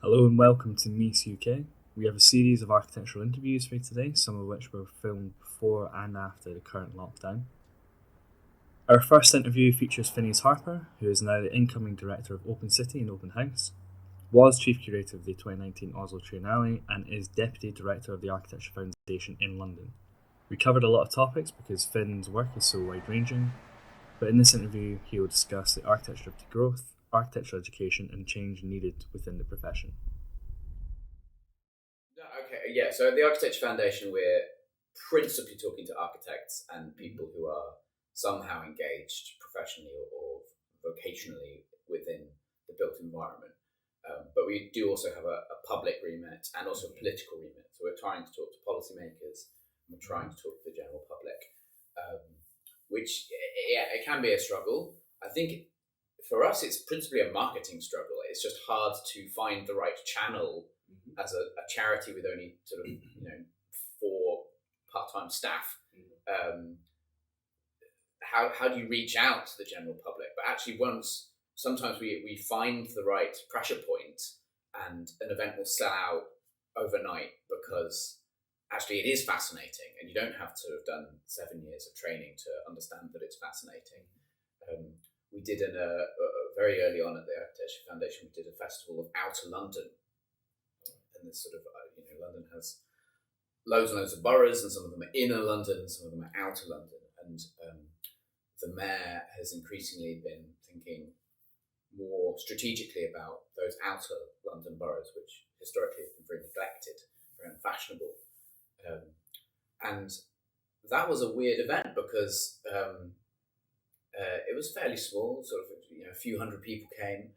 Hello and welcome to Mies UK. We have a series of architectural interviews for you today, some of which were filmed before and after the current lockdown. Our first interview features Phineas Harper, who is now the incoming director of Open City and Open House, was chief curator of the 2019 Oslo Triennale, and is deputy director of the Architecture Foundation in London. We covered a lot of topics because Finn's work is so wide-ranging, but in this interview he will discuss the architecture of degrowth, architectural education and change needed within the profession. So at the Architecture Foundation, we're principally talking to architects and people who are somehow engaged professionally or vocationally within the built environment. But we do also have a public remit and also a political remit. So we're trying to talk to policymakers, and we're trying to talk to the general public, which it can be a struggle. I think for us, it's principally a marketing struggle. It's just hard to find the right channel as a charity with only sort of 4 part-time staff. How do you reach out to the general public? But actually, sometimes we find the right pressure point, and an event will sell out overnight because actually it is fascinating, and you don't have to have done 7 years of training to understand that it's fascinating. We did very early on at the Architecture Foundation, we did a festival of Outer London. And this sort of, London has loads and loads of boroughs, and some of them are inner London, and some of them are outer London. And the mayor has increasingly been thinking more strategically about those outer London boroughs, which historically have been very neglected, very unfashionable. And that was a weird event because it was fairly small, sort of, a few hundred people came,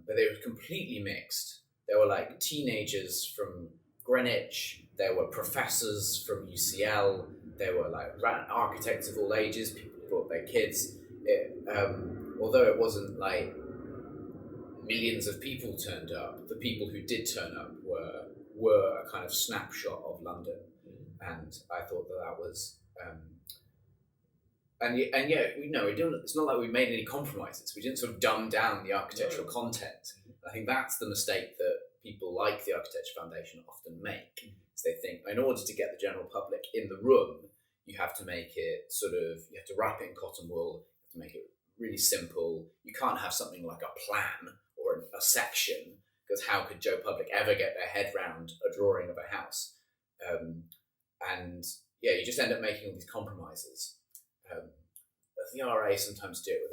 but they were completely mixed. There were like teenagers from Greenwich, there were professors from UCL, there were like architects of all ages, people brought their kids. Although it wasn't like millions of people turned up, the people who did turn up were a kind of snapshot of London. And I thought that was... it's not like we made any compromises. We didn't sort of dumb down the architectural content. I think that's the mistake that people like the Architecture Foundation often make. Is they think in order to get the general public in the room, you have to make it you have to wrap it in cotton wool, you have to make it really simple. You can't have something like a plan or a section, because how could Joe Public ever get their head round a drawing of a house? You just end up making all these compromises. The RA sometimes do it.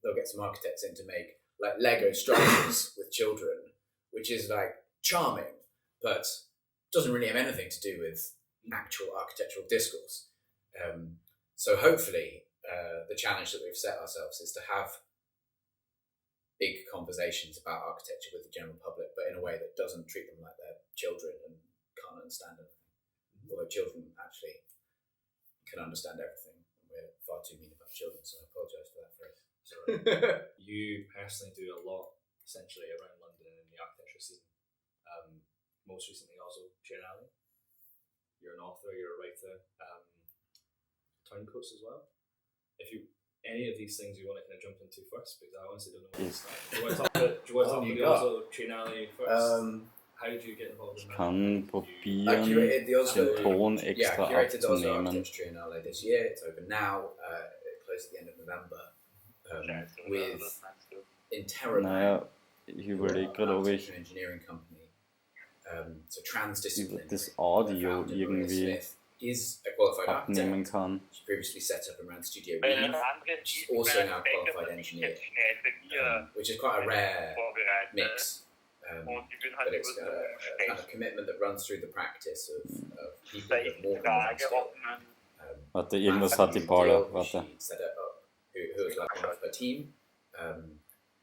They'll get some architects in to make like Lego structures with children, which is like charming, but doesn't really have anything to do with actual architectural discourse. So hopefully, the challenge that we've set ourselves is to have big conversations about architecture with the general public, but in a way that doesn't treat them like they're children and can't understand anything. Although children actually can understand everything. We're far too mean about children, so I apologise for that phrase. Sorry. You personally do a lot, essentially, around London in the architecture scene. Most recently, also Triennale. You're an author, you're a writer, turncoats as well. If you any of these things you want to kind of jump into first, because I honestly don't know where to start. Do you want to talk about the Oslo Triennale first? How did you get involved in that? Kan på bilen I curated the Oslo opnemen. Architecture Triennale this year. It's over now. It closed at the end of November. With Interrobang, an engineering company. So transdisciplinary. Das Audio irgendwie is a qualified abnehmen architect. kann. She previously set up and ran Studio Weave. She's also now a qualified engineer, which is quite a rare mix. But it's a kind of commitment that runs through the practice of people who have more than one skill. Warte, irgendwas hat die Paula. Warte. She set it up, who was like one of her team.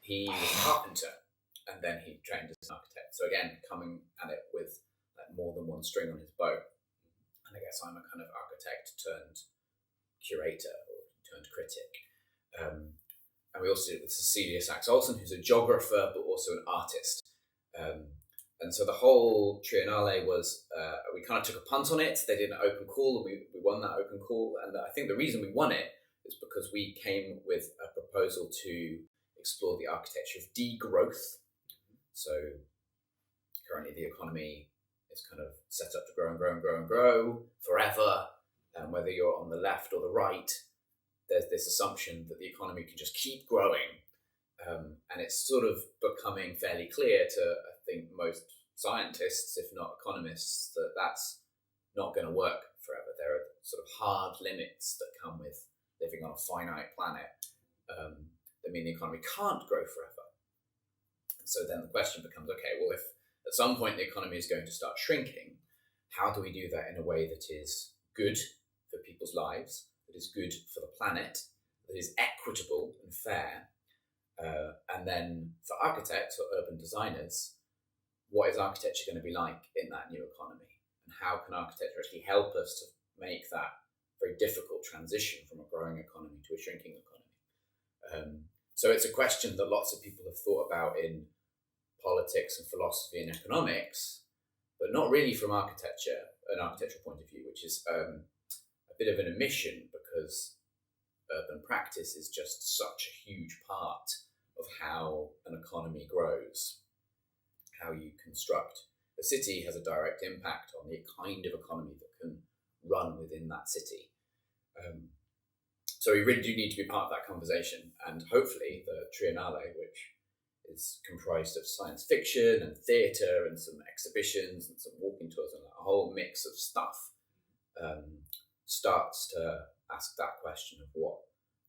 He was a carpenter, and then he trained as an architect. So again, coming at it with like more than one string on his bow. And I guess I'm a kind of architect turned curator or turned critic. And we also did it with Cecilia Sachs-Olsen, who's a geographer but also an artist. And so the whole Triennale was, we kind of took a punt on it. They did an open call, and we won that open call. And I think the reason we won it is because we came with a proposal to explore the architecture of degrowth. So currently the economy is kind of set up to grow and grow and grow and grow forever. And whether you're on the left or the right, there's this assumption that the economy can just keep growing. And it's sort of becoming fairly clear to, I think, most scientists, if not economists, that that's not going to work forever. There are sort of hard limits that come with living on a finite planet that mean the economy can't grow forever. And so then the question becomes, okay, well, if at some point the economy is going to start shrinking, how do we do that in a way that is good for people's lives, that is good for the planet, that is equitable and fair? And then for architects or urban designers, what is architecture going to be like in that new economy? And how can architecture actually help us to make that very difficult transition from a growing economy to a shrinking economy? So it's a question that lots of people have thought about in politics and philosophy and economics, but not really from an architectural point of view, which is a bit of an omission, because urban practice is just such a huge part of how an economy grows. How you construct a city has a direct impact on the kind of economy that can run within that city. So we really do need to be part of that conversation, and hopefully the Triennale, which is comprised of science fiction and theatre and some exhibitions and some walking tours and a whole mix of stuff, starts to ask that question of what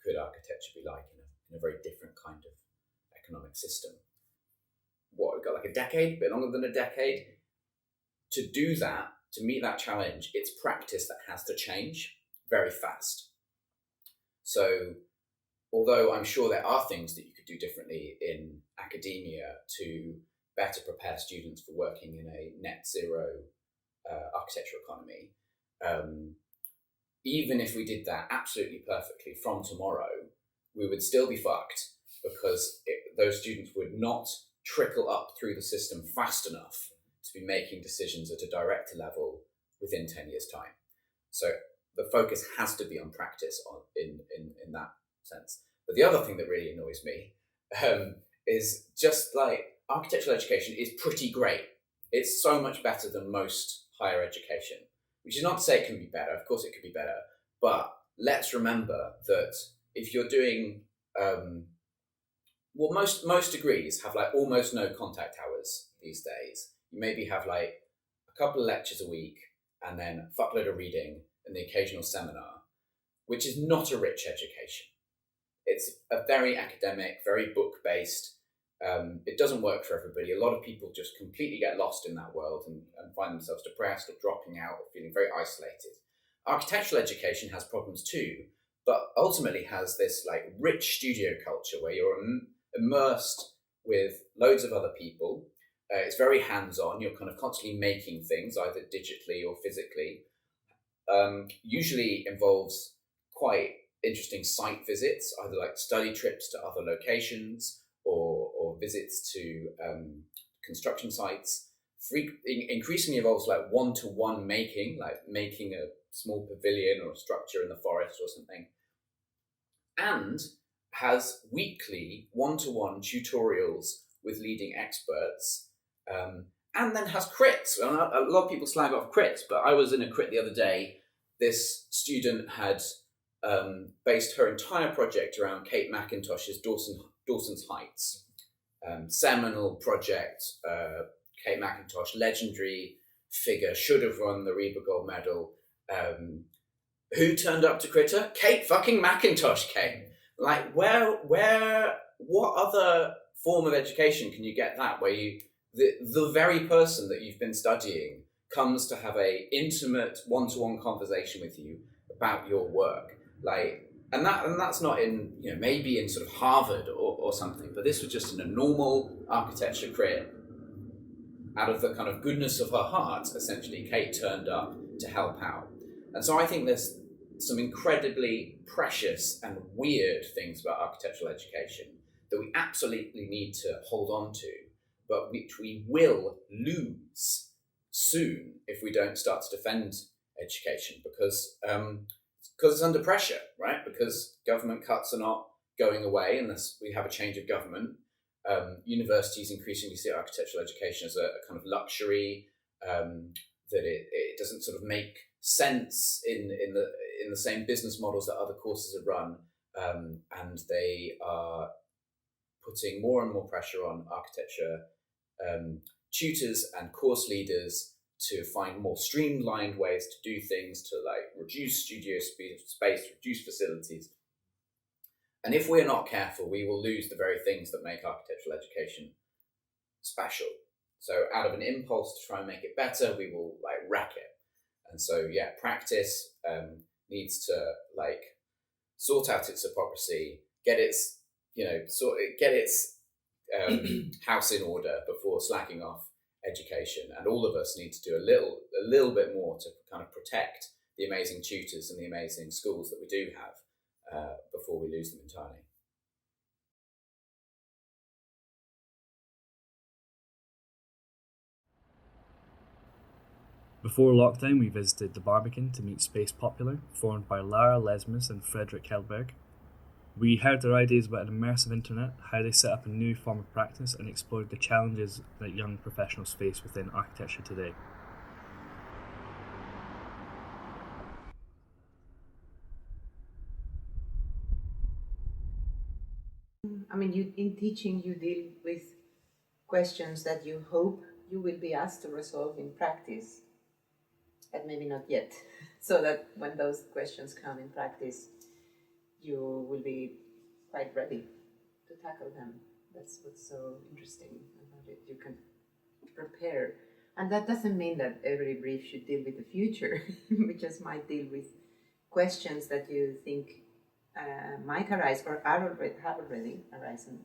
could architecture be like in a very different kind of economic system. We've got like a decade, a bit longer than a decade. To do that, to meet that challenge, it's practice that has to change very fast. So although I'm sure there are things that you could do differently in academia to better prepare students for working in a net zero architecture economy, even if we did that absolutely perfectly from tomorrow, we would still be fucked, because those students would not trickle up through the system fast enough to be making decisions at a director level within 10 years' time. So the focus has to be on practice in that sense. But the other thing that really annoys me is just like architectural education is pretty great. It's so much better than most higher education, which is not to say it can be better. Of course it could be better. But let's remember that if you're doing, most degrees have like almost no contact hours these days. You maybe have like a couple of lectures a week and then a fuckload of reading and the occasional seminar, which is not a rich education. It's a very academic, very book-based. It doesn't work for everybody. A lot of people just completely get lost in that world and find themselves depressed or dropping out or feeling very isolated. Architectural education has problems too, but ultimately has this like rich studio culture where you're immersed with loads of other people. It's very hands-on. You're kind of constantly making things, either digitally or physically. Usually involves quite interesting site visits, either like study trips to other locations or visits to construction sites. Increasingly involves like one-to-one making, like making a small pavilion or a structure in the forest or something, and has weekly one-to-one tutorials with leading experts, and then has crits. A lot of people slag off crits, but I was in a crit the other day. This student had based her entire project around Kate McIntosh's Dawson's Heights. Seminal project, Kate McIntosh, legendary figure, should have won the Reba Gold Medal. Who turned up to crit her? Kate fucking McIntosh came. Like, what other form of education can you get that, where the very person that you've been studying comes to have a intimate one-to-one conversation with you about your work? Like, and that's not in, maybe in sort of Harvard or something, but this was just in a normal architecture crit. Out of the kind of goodness of her heart, essentially, Kate turned up to help out. And so I think there's some incredibly precious and weird things about architectural education that we absolutely need to hold on to, but which we will lose soon if we don't start to defend education, because it's under pressure, right? Because government cuts are not going away unless we have a change of government. Universities increasingly see architectural education as a kind of luxury, that it doesn't sort of make sense in the same business models that other courses are run, and they are putting more and more pressure on architecture tutors and course leaders to find more streamlined ways to do things, to like reduce studio space, reduce facilities. And if we're not careful, we will lose the very things that make architectural education special. So out of an impulse to try and make it better, we will like wreck it. And so, yeah, practice needs to like sort out its hypocrisy, get its, house in order before slacking off education. And all of us need to do a little bit more to kind of protect the amazing tutors and the amazing schools that we do have before we lose them entirely. Before lockdown, we visited the Barbican to meet Space Popular, formed by Lara, Lesmes and Fredrik Hellberg. We heard their ideas about an immersive internet, how they set up a new form of practice, and explored the challenges that young professionals face within architecture today. I mean, in teaching, you deal with questions that you hope you will be asked to resolve in practice, but maybe not yet. So that when those questions come in practice, you will be quite ready to tackle them. That's what's so interesting about it. You can prepare. And that doesn't mean that every brief should deal with the future. We just might deal with questions that you think might arise or have already arisen,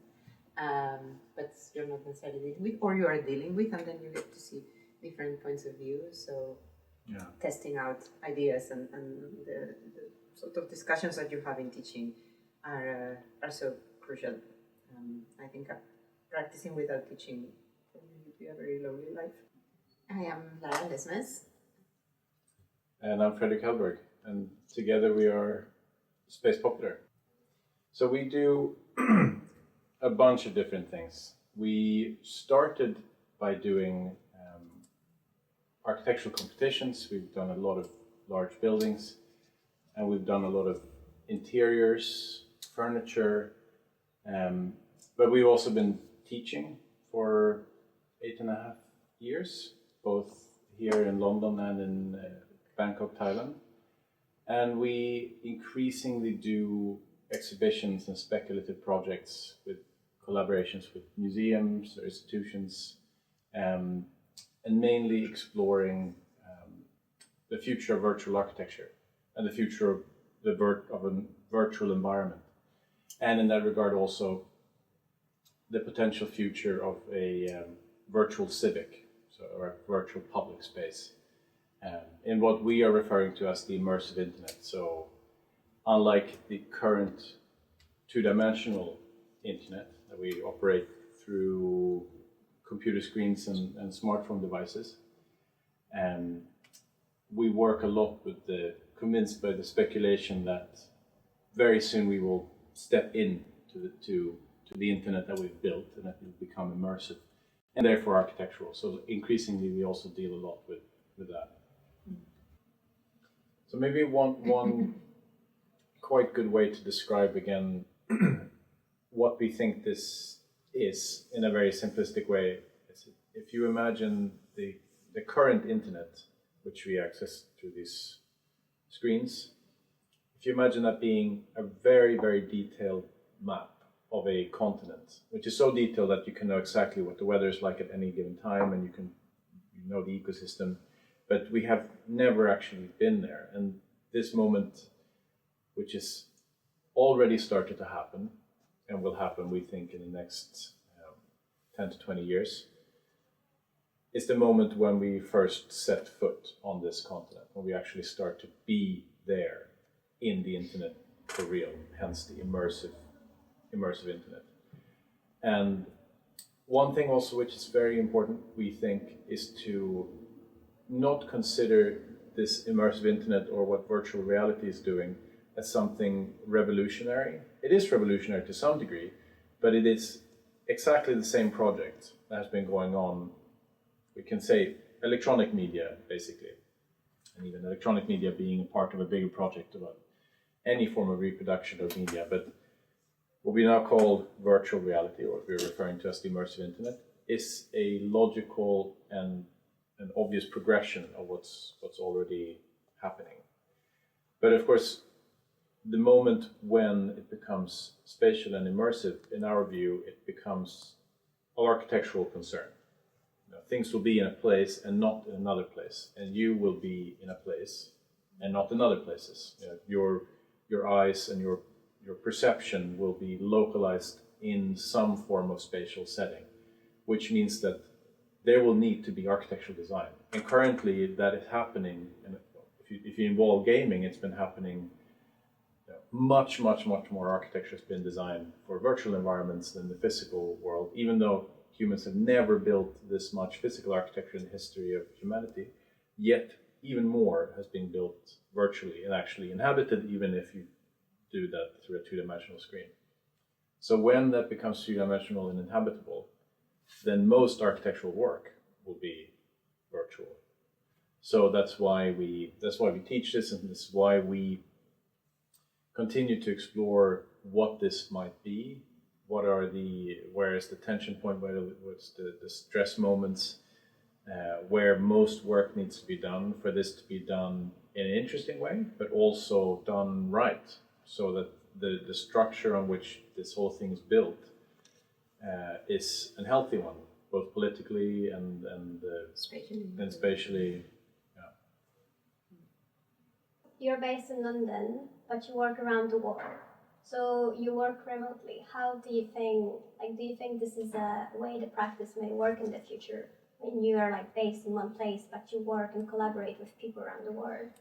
but you're not necessarily dealing with, or you are dealing with, and then you get to see different points of view. So testing out ideas and the sort of discussions that you have in teaching are so crucial. I think practicing without teaching probably would be a very lonely life. I am Lara Lesmes. And I'm Fredrik Hellberg, and together we are Space Popular. So we do a bunch of different things. We started by doing architectural competitions. We've done a lot of large buildings, and we've done a lot of interiors, furniture, but we've also been teaching for 8.5 years, both here in London and in Bangkok, Thailand. And we increasingly do exhibitions and speculative projects with collaborations with museums or institutions, and mainly exploring the future of virtual architecture and the future of a virtual environment. And in that regard also the potential future of a virtual civic, or a virtual public space, in what we are referring to as the immersive internet. So unlike the current two-dimensional internet that we operate through computer screens and smartphone devices, we work a lot with convinced by the speculation that very soon we will step in to the internet that we've built, and that will become immersive and therefore architectural. So increasingly we also deal a lot with that. So maybe one quite good way to describe again what we think this is in a very simplistic way is if you imagine the current internet, which we access through these screens, if you imagine that being a very, very detailed map of a continent, which is so detailed that you can know exactly what the weather is like at any given time, and you know the ecosystem, but we have never actually been there. And this moment, which is already started to happen and will happen, we think, in the next 10 to 20 years, is the moment when we first set foot on this continent, when we actually start to be there in the internet for real, hence the immersive internet. And one thing also which is very important, we think, is to not consider this immersive internet or what virtual reality is doing as something revolutionary. It is revolutionary to some degree, but it is exactly the same project that has been going on, we can say electronic media, basically, and even electronic media being a part of a bigger project about any form of reproduction of media, but what we now call virtual reality, or what we're referring to as the Immersive Internet, is a logical and an obvious progression of what's already happening. But of course, the moment when it becomes spatial and immersive, in our view, it becomes of architectural concern. Things will be in a place and not in another place, and you will be in a place and not in other places. Your eyes and your perception will be localized in some form of spatial setting, which means that there will need to be architectural design. And currently that is happening, and if you involve gaming, it's been happening. Much more architecture has been designed for virtual environments than the physical world, even though humans have never built this much physical architecture in the history of humanity, yet even more has been built virtually and actually inhabited, even if you do that through a two-dimensional screen. So when that becomes three-dimensional and inhabitable, then most architectural work will be virtual. So that's why we teach this, and this is why we continue to explore what this might be. Where is the tension point, what's the stress moments, where most work needs to be done for this to be done in an interesting way, but also done right, so that the structure on which this whole thing is built is a healthy one, both politically and spatially. Yeah. You're based in London, but you work around the world. So you work remotely. How do you think this is a way the practice may work in the future? When you are based in one place, but you work and collaborate with people around the world.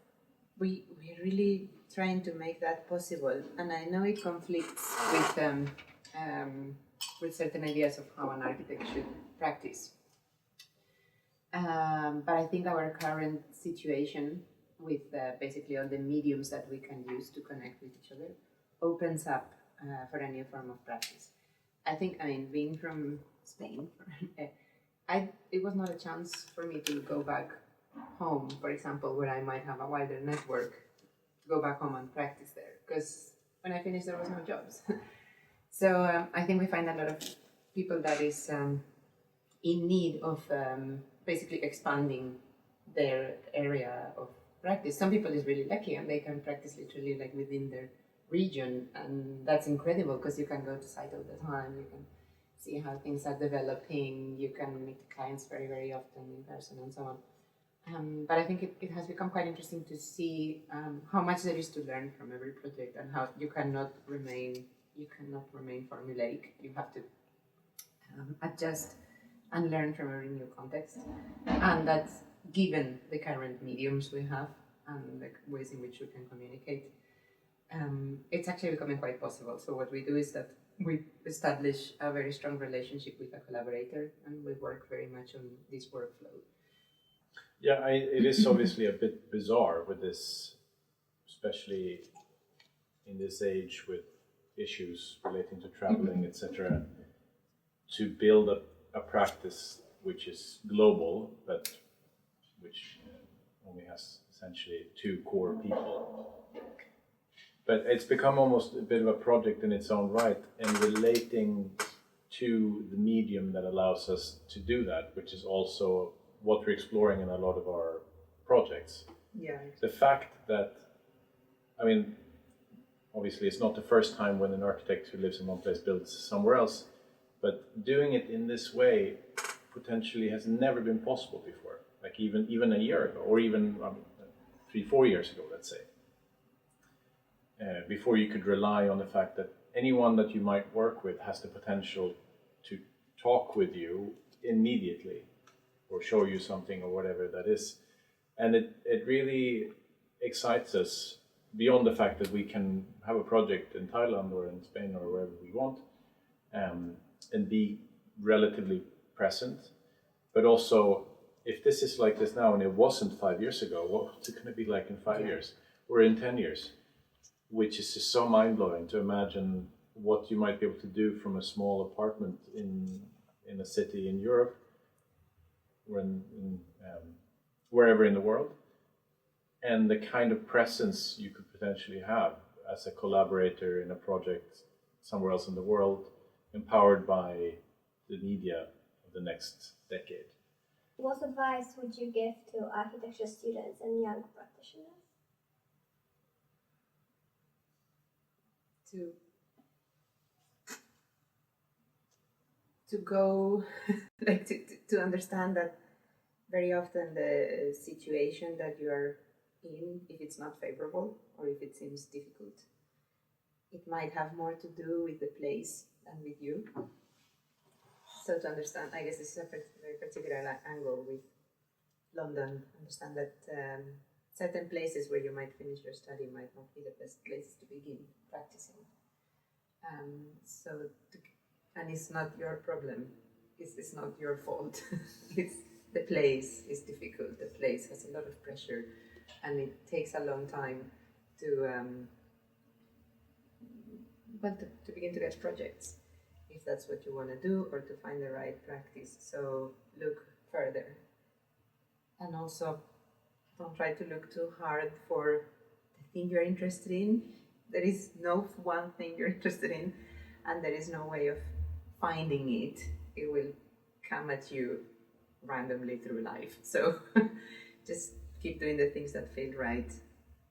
We're really trying to make that possible, and I know it conflicts with certain ideas of how an architect should practice. But I think our current situation with basically all the mediums that we can use to connect with each other opens up for a new form of practice. I mean, being from Spain, it was not a chance for me to go back home, for example, where I might have a wider network, to go back home and practice there, because when I finished there was no jobs. So I think we find a lot of people that is in need of basically expanding their area of practice. Some people is really lucky and they can practice literally within their region, and that's incredible because you can go to site all the time, you can see how things are developing, you can meet clients very, very often in person and so on. But I think it has become quite interesting to see how much there is to learn from every project, and how you cannot remain formulaic. You have to adjust and learn from every new context, and that's given the current mediums we have and the ways in which we can communicate. It's actually becoming quite possible. So what we do is that we establish a very strong relationship with a collaborator, and we work very much on this workflow. Yeah, it is obviously a bit bizarre with this, especially in this age with issues relating to traveling, etc., to build up a practice which is global, but which only has essentially two core people. But it's become almost a bit of a project in its own right, and relating to the medium that allows us to do that, which is also what we're exploring in a lot of our projects. Yeah. The fact that, I mean, obviously it's not the first time when an architect who lives in one place builds somewhere else, but doing it in this way potentially has never been possible before, even a year ago, or even 3-4 years ago, let's say. Before you could rely on the fact that anyone that you might work with has the potential to talk with you immediately or show you something or whatever that is. And it really excites us beyond the fact that we can have a project in Thailand or in Spain or wherever we want, and be relatively present. But also, if this is like this now and it wasn't 5 years ago, what's it going to be like in 5 years or in 10 years? Which is just so mind-blowing to imagine what you might be able to do from a small apartment in a city in Europe or wherever in the world, and the kind of presence you could potentially have as a collaborator in a project somewhere else in the world, empowered by the media of the next decade. What advice would you give to architecture students and young practitioners? To go, like to understand that very often the situation that you are in, if it's not favorable or if it seems difficult, it might have more to do with the place than with you. So to understand, I guess this is a very particular angle with London, understand that certain places where you might finish your study might not be the best places to begin practicing. And it's not your problem. It's not your fault. It's the place is difficult. The place has a lot of pressure, and it takes a long time to begin to get projects, if that's what you want to do, or to find the right practice. So look further, and also don't try to look too hard for the thing you're interested in. There is no one thing you're interested in, and there is no way of finding it. It will come at you randomly through life. So just keep doing the things that feel right,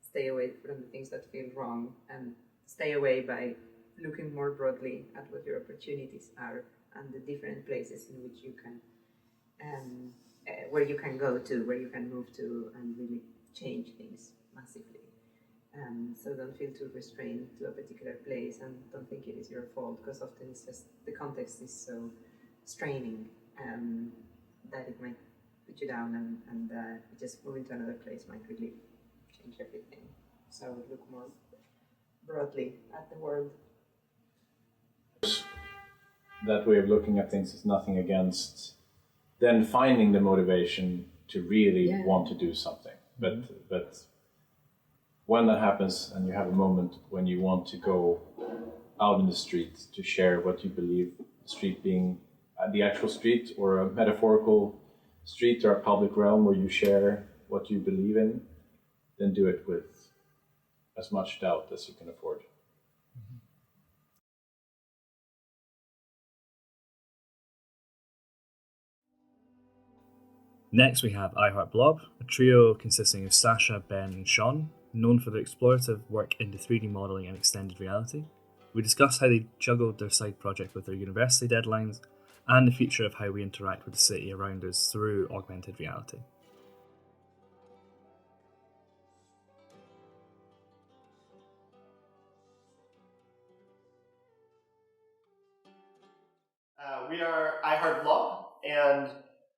stay away from the things that feel wrong, and stay away by looking more broadly at what your opportunities are and the different places in which you can, where you can go to, where you can move to, and really change things massively. So don't feel too restrained to a particular place, and don't think it is your fault, because often it's just the context is so straining that it might put you down, and just moving to another place might really change everything. So look more broadly at the world. That way of looking at things is nothing against then finding the motivation to really want to do something. But when that happens and you have a moment when you want to go out in the street to share what you believe, the street being the actual street or a metaphorical street or a public realm where you share what you believe in, then do it with as much doubt as you can afford. Next we have iheartblob, a trio consisting of Sasha, Ben and Shaun, known for their explorative work into 3D modelling and extended reality. We discuss how they juggled their side project with their university deadlines and the future of how we interact with the city around us through augmented reality. We are iheartblob, and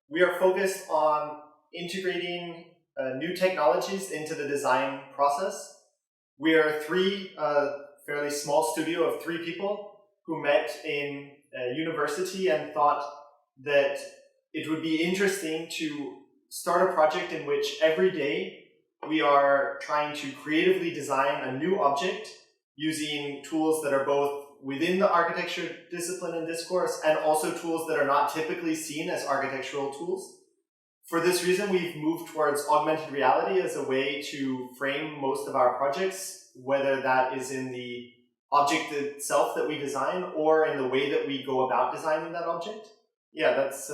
we are focused on integrating new technologies into the design process. We are fairly small studio of 3 people who met in university and thought that it would be interesting to start a project in which every day we are trying to creatively design a new object using tools that are both within the architecture discipline and discourse, and also tools that are not typically seen as architectural tools. For this reason, we've moved towards augmented reality as a way to frame most of our projects, whether that is in the object itself that we design or in the way that we go about designing that object. Yeah, that's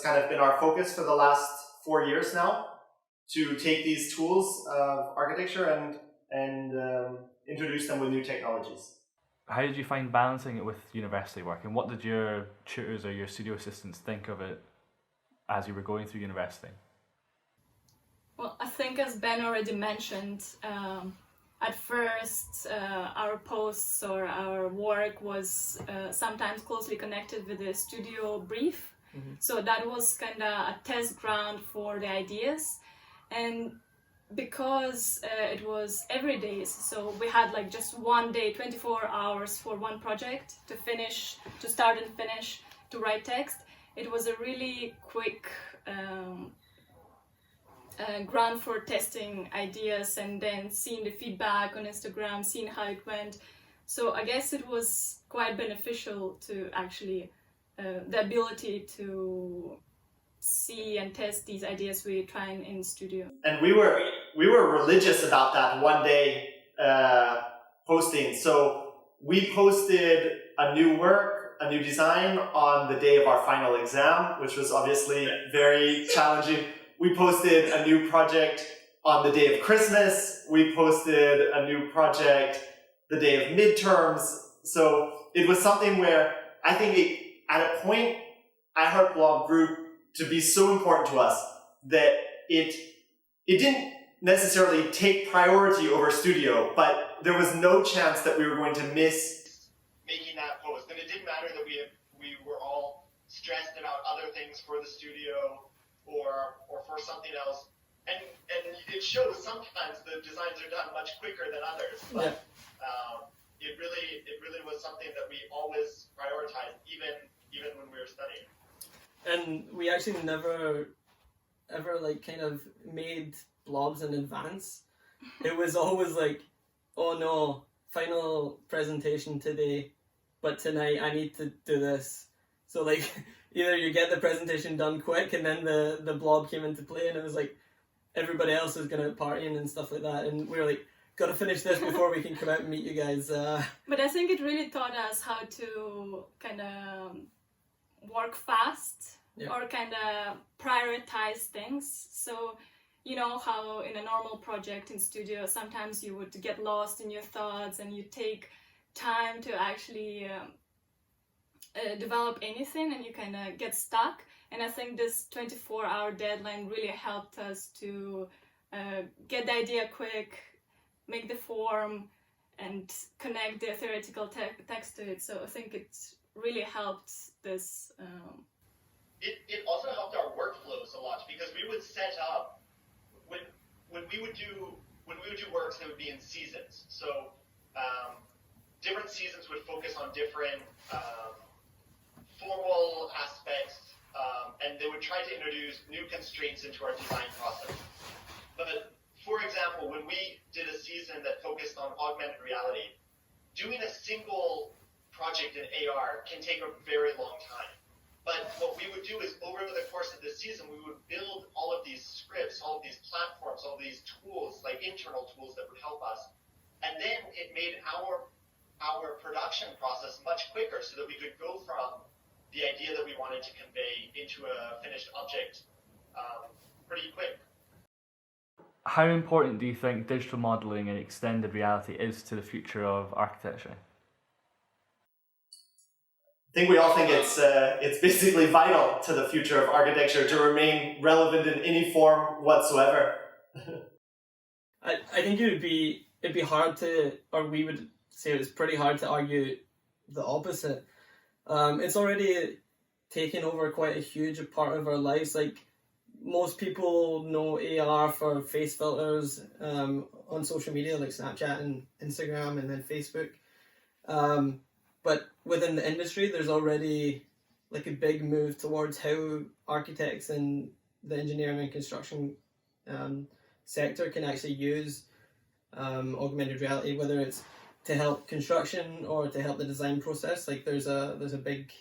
kind of been our focus for the last 4 years now, to take these tools of architecture and introduce them with new technologies. How did you find balancing it with university work, and what did your tutors or your studio assistants think of it as you were going through university? Well, I think as Ben already mentioned, at first our posts or our work was sometimes closely connected with the studio brief. Mm-hmm. So that was kind of a test ground for the ideas. And because it was every day, so we had like just one day, 24 hours for one project to start and finish, to write text. It was a really quick ground for testing ideas and then seeing the feedback on Instagram, seeing how it went. So I guess it was quite beneficial to actually the ability to see and test these ideas we're trying in studio. And we were religious about that one day posting. So we posted a new work, a new design on the day of our final exam, which was obviously very challenging. We posted a new project on the day of Christmas. We posted a new project the day of midterms. So it was something where I think at a point, iheartblob grew to be so important to us that it didn't necessarily take priority over studio, but there was no chance that we were going to miss making that post. And it didn't matter that we were all stressed about other things for the studio or for something else. And it shows sometimes the designs are done much quicker than others. But it really was something that we always prioritized, even when we were studying. And we actually never ever like kind of made blobs in advance. It was always like, oh no, final presentation today, but tonight I need to do this. So like either you get the presentation done quick and then the blob came into play and it was like everybody else was gonna partying and stuff like that, and we were like, gotta finish this before we can come out and meet you guys. But I think it really taught us how to kind of work fast or kind of prioritize things. So you know how in a normal project in studio sometimes you would get lost in your thoughts and you take time to actually develop anything and you kind of get stuck. And I think this 24-hour deadline really helped us to get the idea quick, make the form, and connect the theoretical text to it. So I think it really helped this. It also helped our workflows a lot because we would set up when we would do works that would be in seasons. So different seasons would focus on different formal aspects. And they would try to introduce new constraints into our design process. But for example, when we did a season that focused on augmented reality, doing a single project in AR can take a very long time. But what we would do is over the course of the season, we would build all of these scripts, all of these platforms, all of these tools, like internal tools that would help us. And then it made our production process much quicker so that we could go from the idea that we wanted to convey into a finished object pretty quick. How important do you think digital modelling and extended reality is to the future of architecture? I think we all think it's basically vital to the future of architecture to remain relevant in any form whatsoever. I think it'd be hard to, or we would say it's pretty hard to argue the opposite. It's already taken over quite a huge part of our lives. Like most people know AR for face filters on social media like Snapchat and Instagram and then Facebook. But within the industry, there's already like a big move towards how architects and the engineering and construction sector can actually use augmented reality, whether it's to help construction or to help the design process. Like there's a big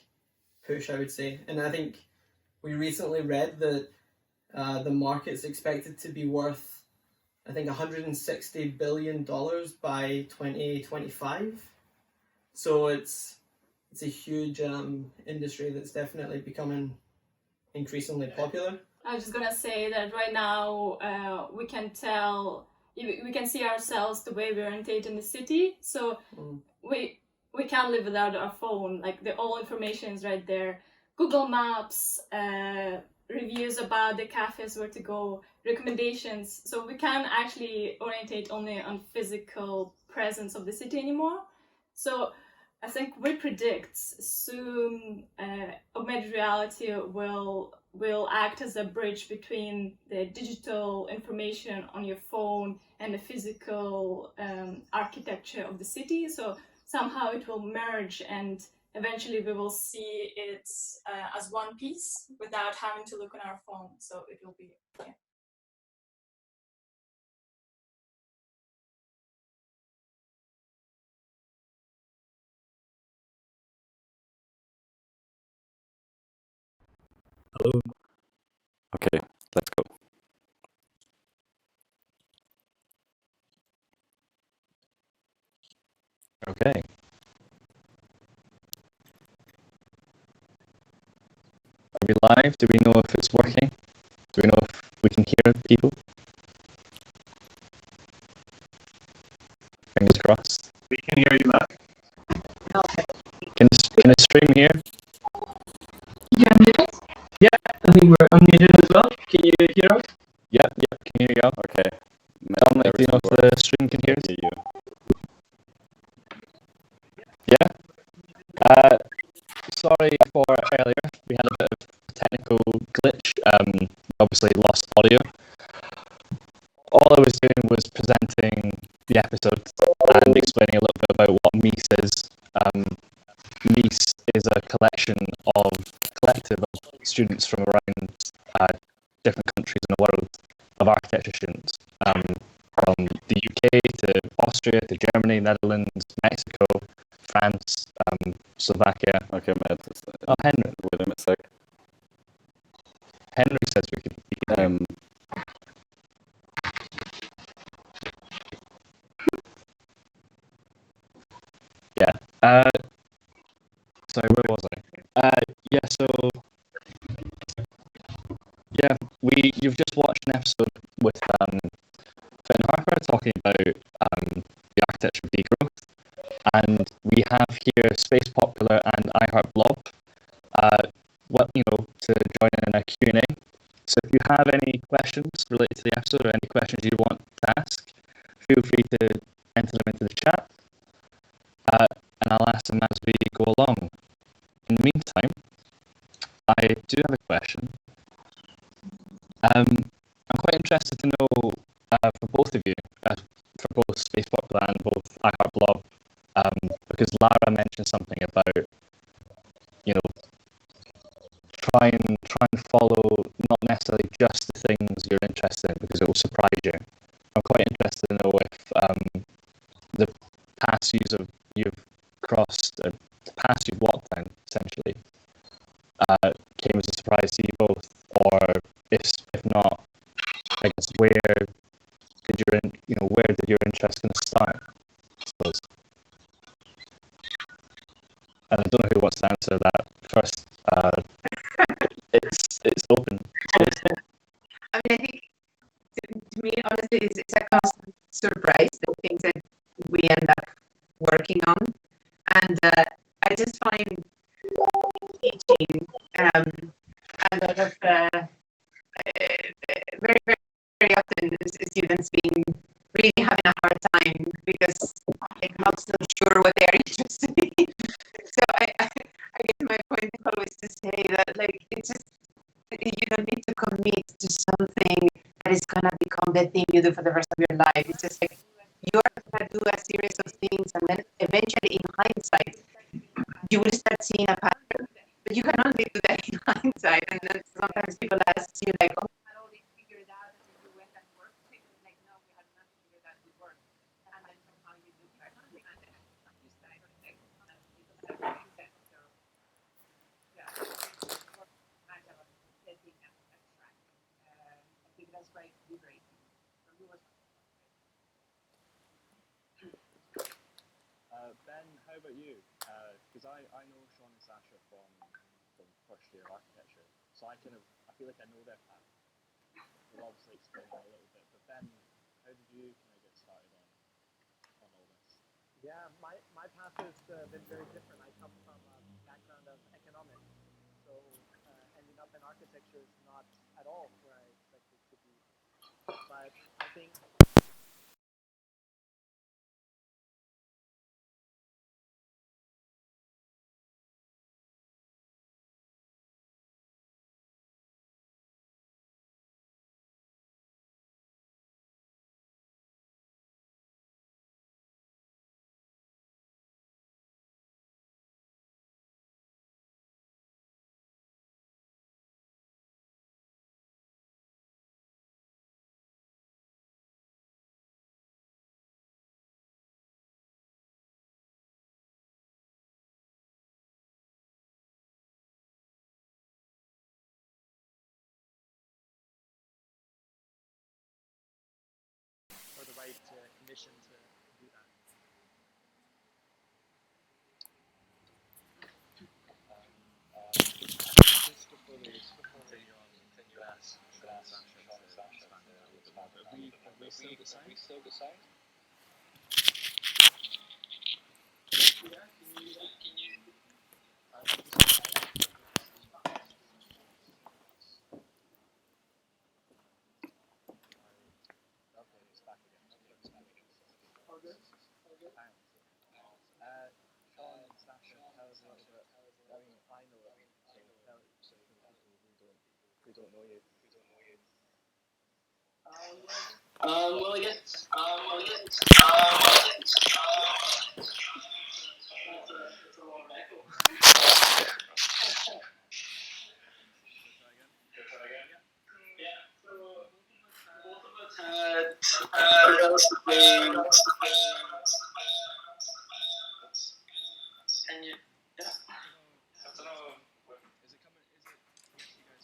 push, I would say. And I think we recently read that the market's expected to be worth, I think, $160 billion by 2025. So it's a huge industry that's definitely becoming increasingly popular. I was just gonna say that right now we can see ourselves the way we orientate in the city. So we can't live without our phone. Like all information is right there. Google Maps, reviews about the cafes where to go, recommendations. So we can't actually orientate only on physical presence of the city anymore. So I think we predict soon augmented reality will act as a bridge between the digital information on your phone and the physical architecture of the city. So somehow it will merge and eventually we will see it as one piece without having to look on our phone. So it will be, yeah. Hello. Okay, let's go. Okay. Are we live? Do we know if it's working? Do we know if we can hear people? Fingers crossed. We can hear you, Matt. Okay. Can the stream hear? Yeah, I think we're unmuted as well. Can you hear us? Yep, can hear you. Okay. Dominic, do you know if the stream can hear us? You. Yeah? Sorry for earlier. We had a bit of technical glitch. We obviously lost audio. All I was doing was presenting the episode and explaining a little bit about what Mies is. Mies is a collective of students from around different countries in the world of architecture students, from the UK to Austria to Germany, Netherlands, Mexico, France, Slovakia. Okay, Matt. Oh, Henry. Wait a sec. Henry says we can hear. Yeah. Sorry, where was I? You've just watched an episode with Phineas Harper talking about the architecture of degrowth, and we have here Space Popular and iheartblob, to join in a Q&A. So if you have any questions related to the episode or any questions you want to ask, feel free to enter them into the chat, and I'll ask them as we go along. In the meantime, I do have a question. I'm quite interested to know for both of you, for both Space Popular and both iheartblob, because Lara mentioned something about, try and follow not necessarily just the things you're interested in because it will surprise you. I'm quite interested to know if the paths you've crossed, the paths you've walked down, essentially, came as a surprise to you both, or if not, I guess where did your interest kind of start, I suppose. And I don't know who wants to answer that first. It's open. I mean, I think to me, honestly, it's a constant surprise, the things that we end up working on, and I just find teaching a lot of very, very, very often students being really having a hard time because they're not so sure what they are interested in. So I guess my point is always to say that it's just you don't need to commit to something that is gonna become the thing you do for the rest of your life. It's just you're gonna do a series of things, and then eventually, in hindsight, you will start seeing a pattern. But you can only do that in hindsight, and then sometimes people ask you oh, we had already figured out that you went and worked. No, we had not figured out we worked, and then somehow you do try something, and then you start to take and people start doing that. So yeah, much about setting a track. I think that's quite liberating. For me, was Ben, how about you? Because I know Shaun and Sasha from first year of architecture, so I feel like I know their path. We'll obviously explain a little bit, but Ben, how did you kind of get started on all this? Yeah, my path has been very different. I come from a background of economics, so ending up in architecture is not at all where I expected to be. But I think we still decide? Well, I guess. Relatively. And you, yeah. I don't know. Is it coming? Is it? Yes, you guys.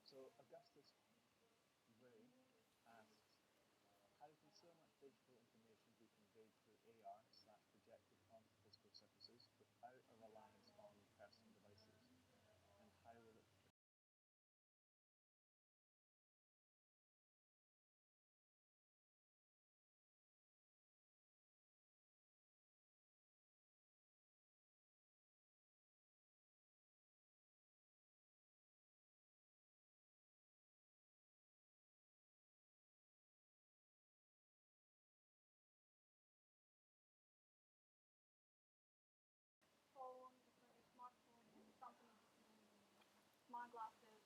So Augustus Ray asks, how can so much digital information be conveyed through AR/projected onto physical surfaces without a reliance on personal devices? And how will it Smart glasses.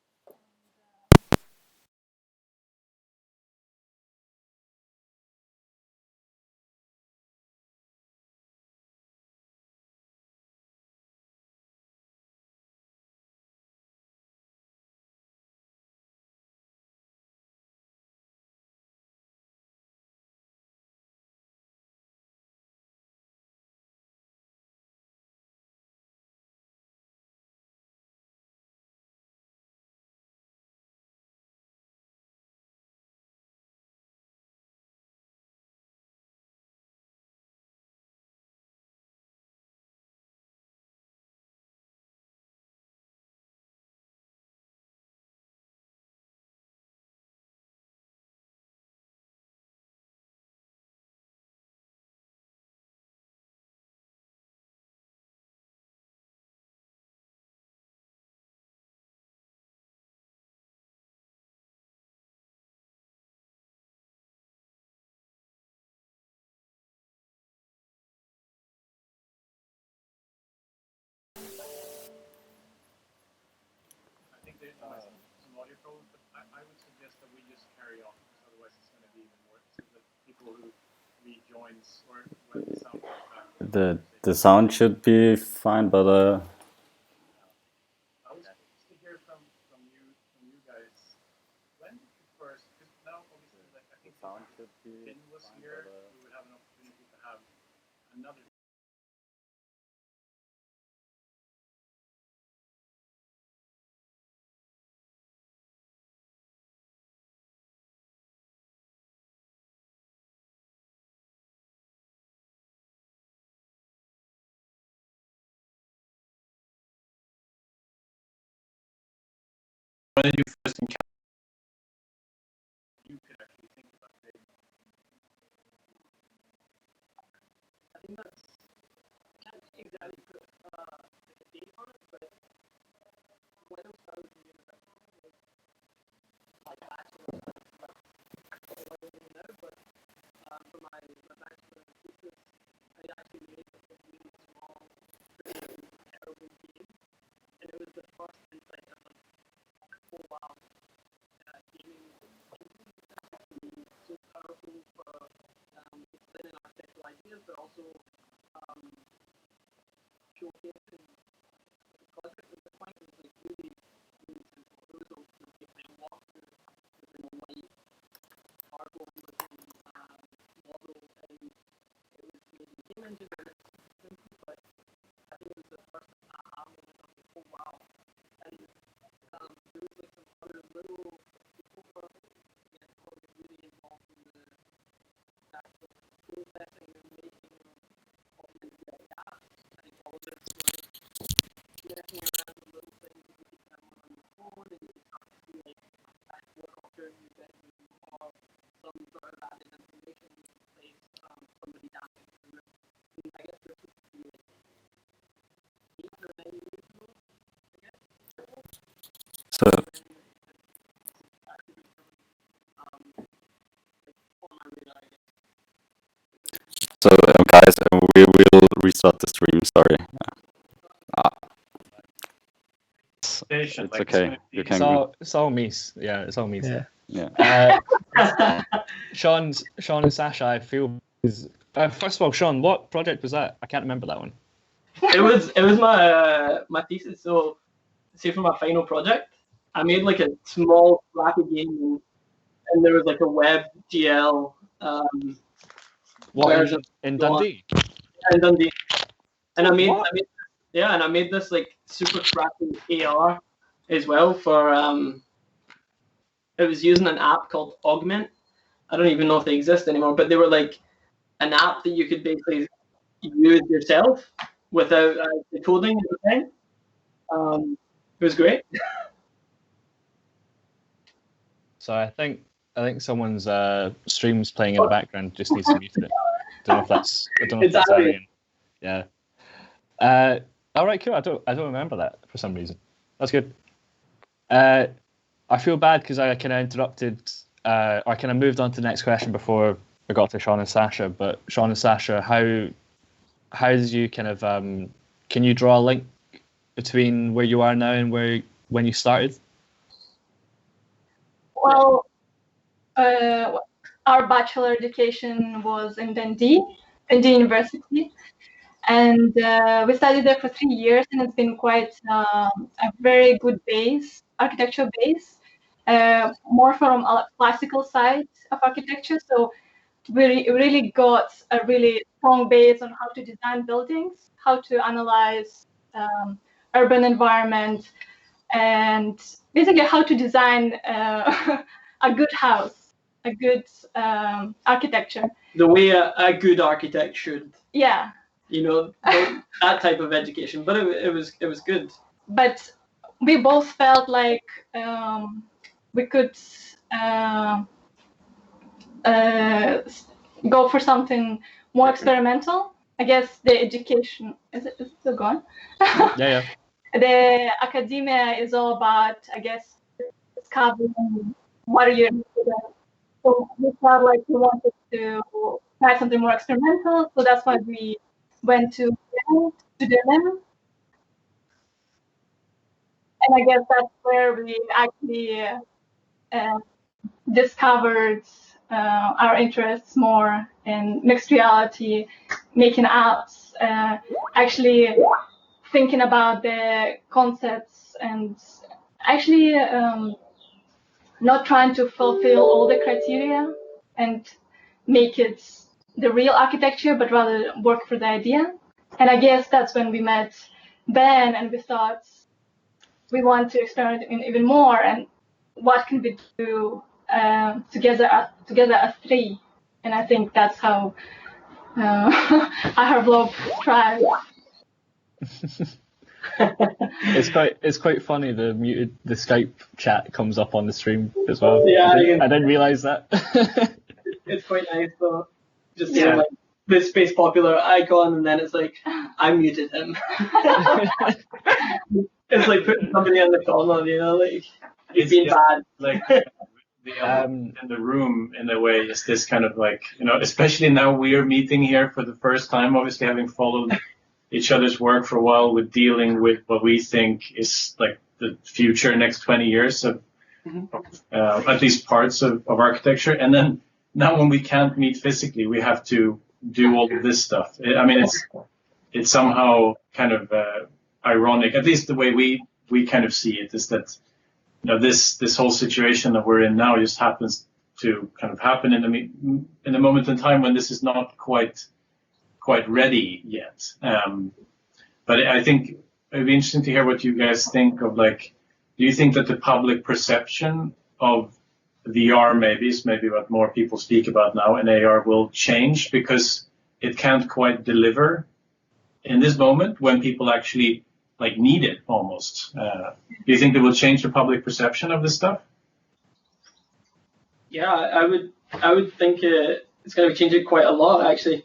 I think there might be some audio problems, but I would suggest that we just carry on, because otherwise it's going to be even worse. So that people who rejoins or when the sound comes back. The sound should be fine, but I was curious to hear from you guys. When did you first? Because now obviously, like I think sound should be Finn was fine, here, but, we would have an opportunity to have another. When did you first encounter? You could actually think about it. I think that's can't exactly put like a date on it, but when I was in university, like my bachelor's, but for my bachelor's thesis, I actually made a really small, terrible game, and it was the first insight of like, oh wow, So, guys, we will restart the stream. Sorry. It's okay. You can. It's all Mies. Yeah, it's all Mies. Yeah. Shaun and Sasha, I feel is. First of all, Shaun, what project was that? I can't remember that one. It was my thesis. So, say for my final project, I made like a small flappy game, and there was like a WebGL version in Dundee? In Dundee, and I made this like super crappy AR as well for It was using an app called Augment. I don't even know if they exist anymore, but they were like an app that you could basically use yourself without the coding and everything. It was great. So I think someone's stream's playing in the background. Just needs to mute it. I don't know if that's Arian. Yeah. All right, cool. I don't remember that for some reason. That's good. I feel bad because I kind of interrupted. I kind of moved on to the next question before I got to Shaun and Sasha. But Shaun and Sasha, how did you kind of can you draw a link between where you are now and when you started? Well, our bachelor education was in Dundee University, and we studied there for 3 years, and it's been quite a very good architectural base, more from a classical side of architecture. So we really got a really strong base on how to design buildings, how to analyze urban environment, and basically how to design a good house, a good architecture. The way a good architect should. Yeah. That type of education, but it was good. But we both felt like we could go for something more experimental. I guess the education is it still going? Yeah. The academia is all about, I guess, discovering what are you interested in. So we felt like we wanted to try something more experimental. So that's why we went to Berlin. And I guess that's where we actually discovered our interests more in mixed reality, making apps, actually thinking about the concepts, and actually not trying to fulfill all the criteria and make it the real architecture, but rather work for the idea. And I guess that's when we met Ben, and we thought we want to experiment even more, and what can we do together as three. And I think that's how iheartblob thrived. It's quite funny. The Skype chat comes up on the stream as well. Yeah, I didn't realize that. It's quite nice though. Just seeing like this space popular icon, and then it's like I muted him. It's like putting somebody in the corner, like it's been bad. Like the element in the room, in a way, is this kind of like, especially now we are meeting here for the first time, obviously having followed each other's work for a while, with dealing with what we think is like the future next 20 years of at least parts of architecture. And then now when we can't meet physically, we have to do all of this stuff. I mean, it's somehow kind of ironic, at least the way we kind of see it, is that this whole situation that we're in now just happens to kind of happen in a moment in time when this is not quite ready yet. But I think it'd be interesting to hear what you guys think of, like, do you think that the public perception of VR maybe what more people speak about now, and AR will change because it can't quite deliver in this moment when people actually like need it almost? Do you think it will change the public perception of this stuff? Yeah, I would think it's going to change it quite a lot, actually.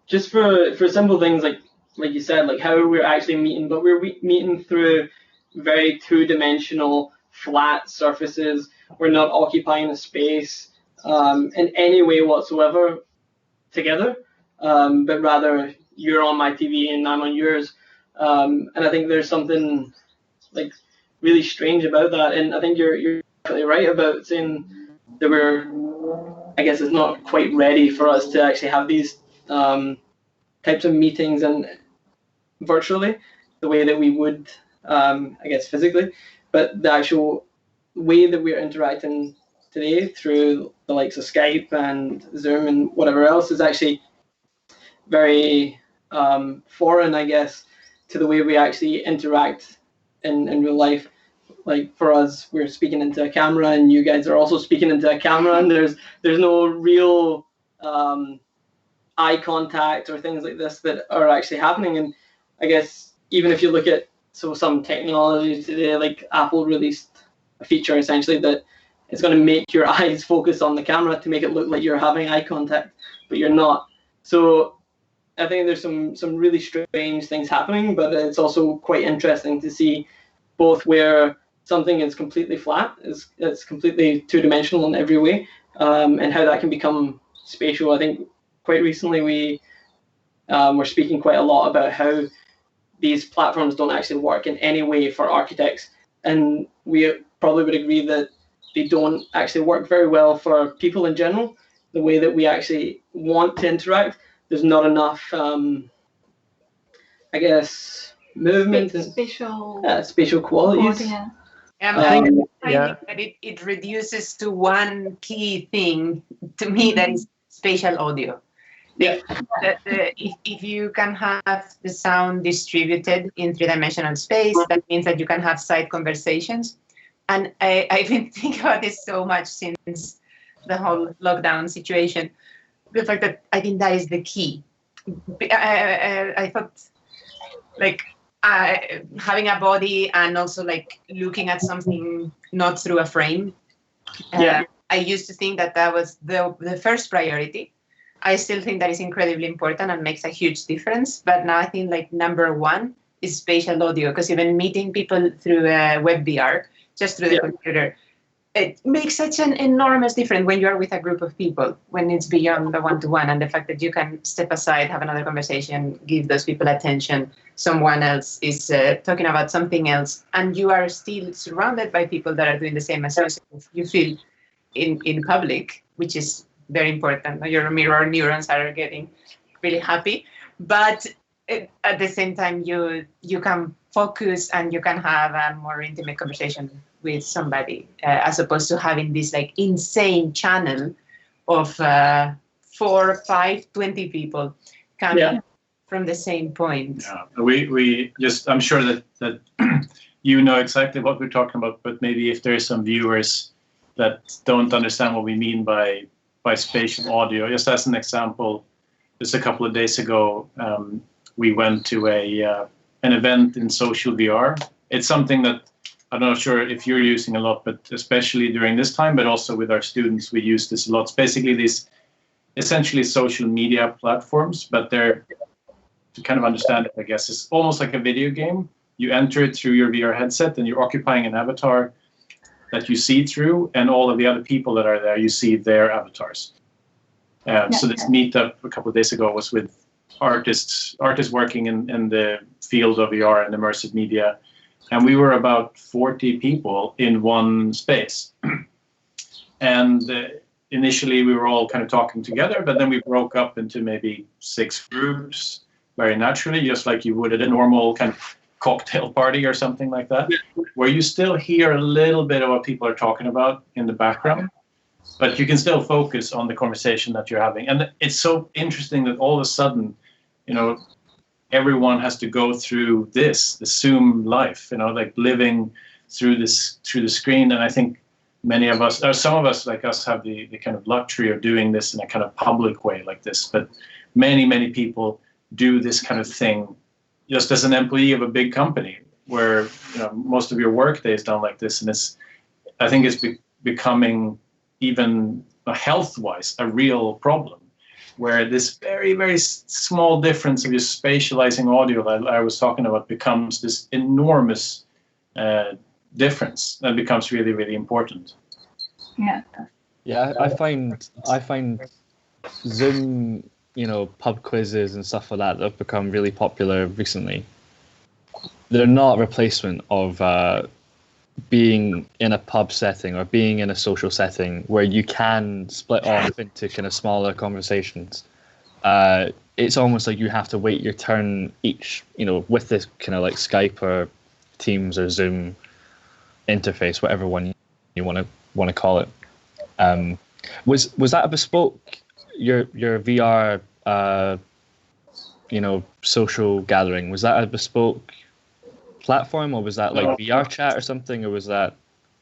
Just for simple things like you said, like how we're actually meeting, but we're meeting through very two-dimensional flat surfaces. We're not occupying a space in any way whatsoever together, but rather you're on my TV and I'm on yours. And I think there's something like really strange about that. And I think you're definitely right about saying that I guess it's not quite ready for us to actually have these types of meetings and virtually the way that we would, I guess, physically. But the actual way that we're interacting today through the likes of Skype and Zoom and whatever else is actually very foreign, I guess, to the way we actually interact in real life. Like for us, we're speaking into a camera, and you guys are also speaking into a camera, and there's no real eye contact or things like this that are actually happening. And I guess even if you look at some technology today, like Apple released a feature essentially that is going to make your eyes focus on the camera to make it look like you're having eye contact, but you're not. So I think there's some really strange things happening, but it's also quite interesting to see both where something is completely flat, it's completely two-dimensional in every way, and how that can become spatial. I think quite recently we were speaking quite a lot about how these platforms don't actually work in any way for architects, and we probably would agree that they don't actually work very well for people in general. The way that we actually want to interact, there's not enough, I guess, movement and spatial qualities. I think Yeah. that it reduces to one key thing to me, that is spatial audio. Yeah. If you can have the sound distributed in three-dimensional space, that means that you can have side conversations. And I've been thinking about this so much since the whole lockdown situation. The fact that I think that is the key. I thought, like, having a body and also like looking at something not through a frame. I used to think that was the first priority. I still think that is incredibly important and makes a huge difference. But now I think like number one is spatial audio, because even meeting people through web VR, just through the computer, it makes such an enormous difference when you are with a group of people, when it's beyond the one-to-one, and the fact that you can step aside, have another conversation, give those people attention. Someone else is talking about something else, and you are still surrounded by people that are doing the same as you feel in public, which is very important. Your mirror neurons are getting really happy, but at the same time, you can focus and you can have a more intimate conversation with somebody, as opposed to having this like insane channel of 4, 5, 20 people coming from the same point. Yeah, we just, I'm sure that you know exactly what we're talking about, but maybe if there's some viewers that don't understand what we mean by spatial audio, just as an example, just a couple of days ago, we went to an event in social VR. It's something that I'm not sure if you're using a lot, but especially during this time, but also with our students, we use this a lot. It's basically these essentially social media platforms, but they're, to kind of understand it, I guess, it's almost like a video game. You enter it through your VR headset and you're occupying an avatar that you see through, and all of the other people that are there, you see their avatars. So this meetup a couple of days ago was with artists working in the field of VR and immersive media. And we were about 40 people in one space. And initially we were all kind of talking together, but then we broke up into maybe 6 groups very naturally, just like you would at a normal kind of cocktail party or something like that, where you still hear a little bit of what people are talking about in the background, but you can still focus on the conversation that you're having. And it's so interesting that all of a sudden, you know, everyone has to go through the Zoom life, you know, like living through the screen. And I think many of us, or some of us like us, have the kind of luxury of doing this in a kind of public way like this. But many people do this kind of thing just as an employee of a big company, where, you know, most of your workday is done like this. And I think it's becoming even health-wise a real problem, where this very, very small difference of just spatializing audio that I was talking about becomes this enormous difference that becomes really, really important. Yeah. Yeah, I find Zoom, pub quizzes and stuff like that have become really popular recently. They're not a replacement of being in a pub setting or being in a social setting where you can split off into kind of smaller conversations. It's almost like you have to wait your turn each, with this kind of like Skype or Teams or Zoom interface, whatever one you want to call it. Was that a bespoke your VR social gathering? Was that a bespoke platform, or was that like VR chat or something, or was that?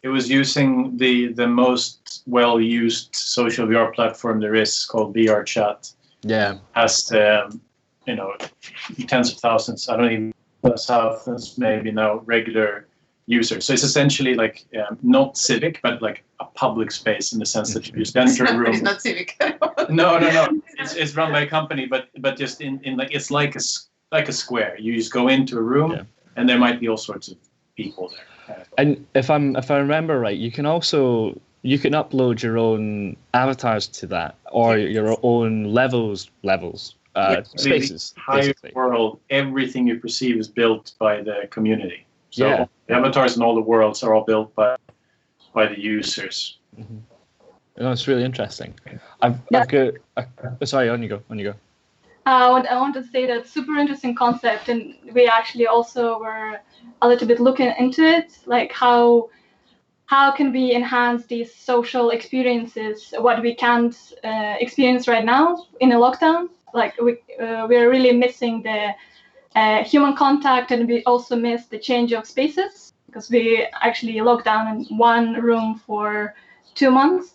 It was using the most well-used social VR platform there is, called VR Chat. Yeah. Has tens of thousands, I don't even know, thousands maybe now, regular users. So it's essentially like not civic, but like a public space in the sense that you just enter a room. It's not civic. No. It's run by a company, but just in like, it's like a square. You just go into a room, and there might be all sorts of people there. And if I remember right, you can upload your own avatars to that, or your own levels, spaces. The entire world, everything you perceive is built by the community. So the avatars in all the worlds are all built by the users. Mm-hmm. No, it's really interesting. I've got. Sorry, on you go. I want to say that super interesting concept, and we actually also were a little bit looking into it, like how can we enhance these social experiences, what we can't experience right now in a lockdown. Like we're really missing the human contact, and we also miss the change of spaces because we actually locked down in one room for 2 months.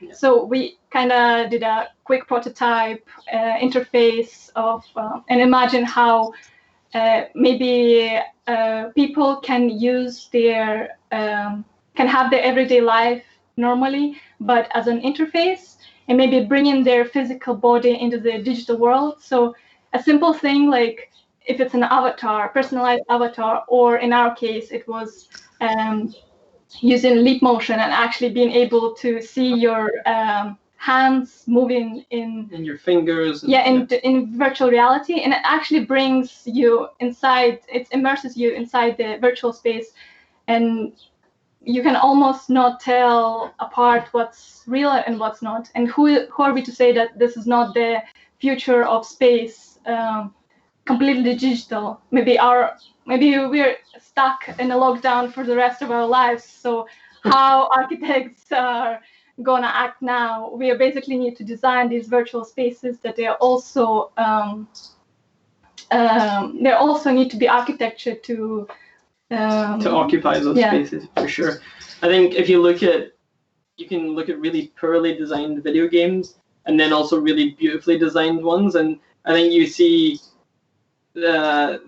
Yeah. So we kind of did a quick prototype interface of and imagine how maybe people can use their can have their everyday life normally, but as an interface, and maybe bring in their physical body into the digital world. So a simple thing like if it's an avatar, personalized avatar, or in our case, it was using leap motion and actually being able to see your hands moving in your fingers. In virtual reality, and it actually brings you inside. It immerses you inside the virtual space, and you can almost not tell apart what's real and what's not. And who are we to say that this is not the future of space? Completely digital. Maybe we're stuck in a lockdown for the rest of our lives. So how architects are gonna act now? We basically need to design these virtual spaces that they are also there also need to be architecture to occupy those spaces for sure. I think if you can look at really poorly designed video games and then also really beautifully designed ones, and I think you see the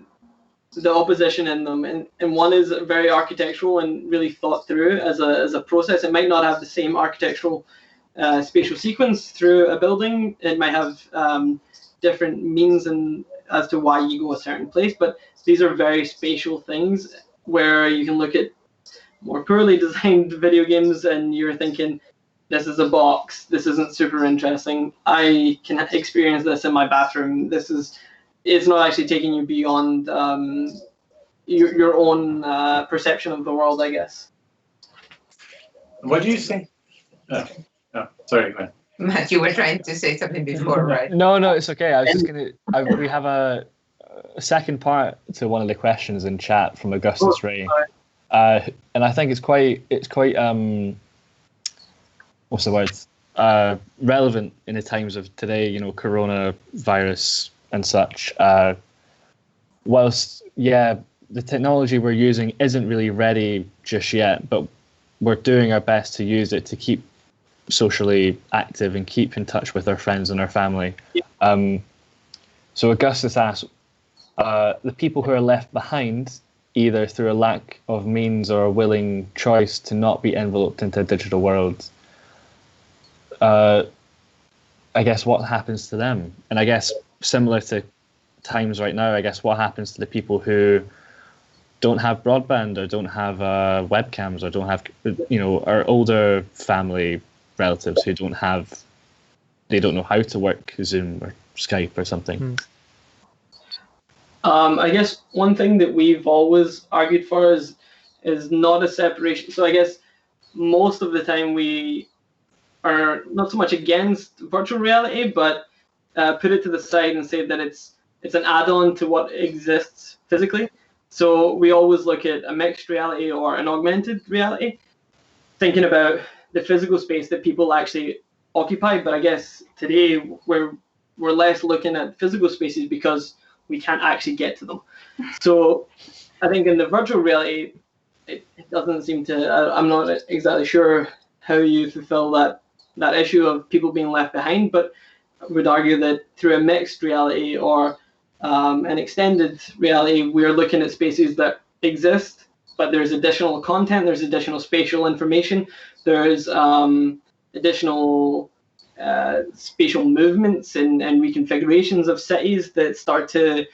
opposition in them, and one is very architectural and really thought through as a process. It might not have the same architectural spatial sequence through a building. It might have different means and as to why you go a certain place, but these are very spatial things where you can look at more poorly designed video games and you're thinking, this is a box, this isn't super interesting. I can experience this in my bathroom. It's not actually taking you beyond your own perception of the world, I guess. What do you think? Sorry, go ahead. Matt, you were trying to say something before, right? No, it's okay. I was just we have a second part to one of the questions in chat from Augustus Ray, and I think it's quite what's the word? Relevant in the times of today. Coronavirus and such. Whilst the technology we're using isn't really ready just yet, but we're doing our best to use it to keep socially active and keep in touch with our friends and our family. So Augustus asks, the people who are left behind, either through a lack of means or a willing choice to not be enveloped into a digital world, I guess what happens to them? And I guess similar to times right now, I guess what happens to the people who don't have broadband or don't have webcams or don't have, our older family relatives who they don't know how to work Zoom or Skype or something. I guess one thing that we've always argued for is not a separation. So I guess most of the time we are not so much against virtual reality, but put it to the side and say that it's an add-on to what exists physically. So we always look at a mixed reality or an augmented reality, thinking about the physical space that people actually occupy. But I guess today we're less looking at physical spaces because we can't actually get to them. So I think in the virtual reality, it doesn't seem to, I'm not exactly sure how you fulfill that issue of people being left behind, but I would argue that through a mixed reality or an extended reality, we're looking at spaces that exist, but there's additional content, there's additional spatial information, there's additional spatial movements and reconfigurations of cities that start to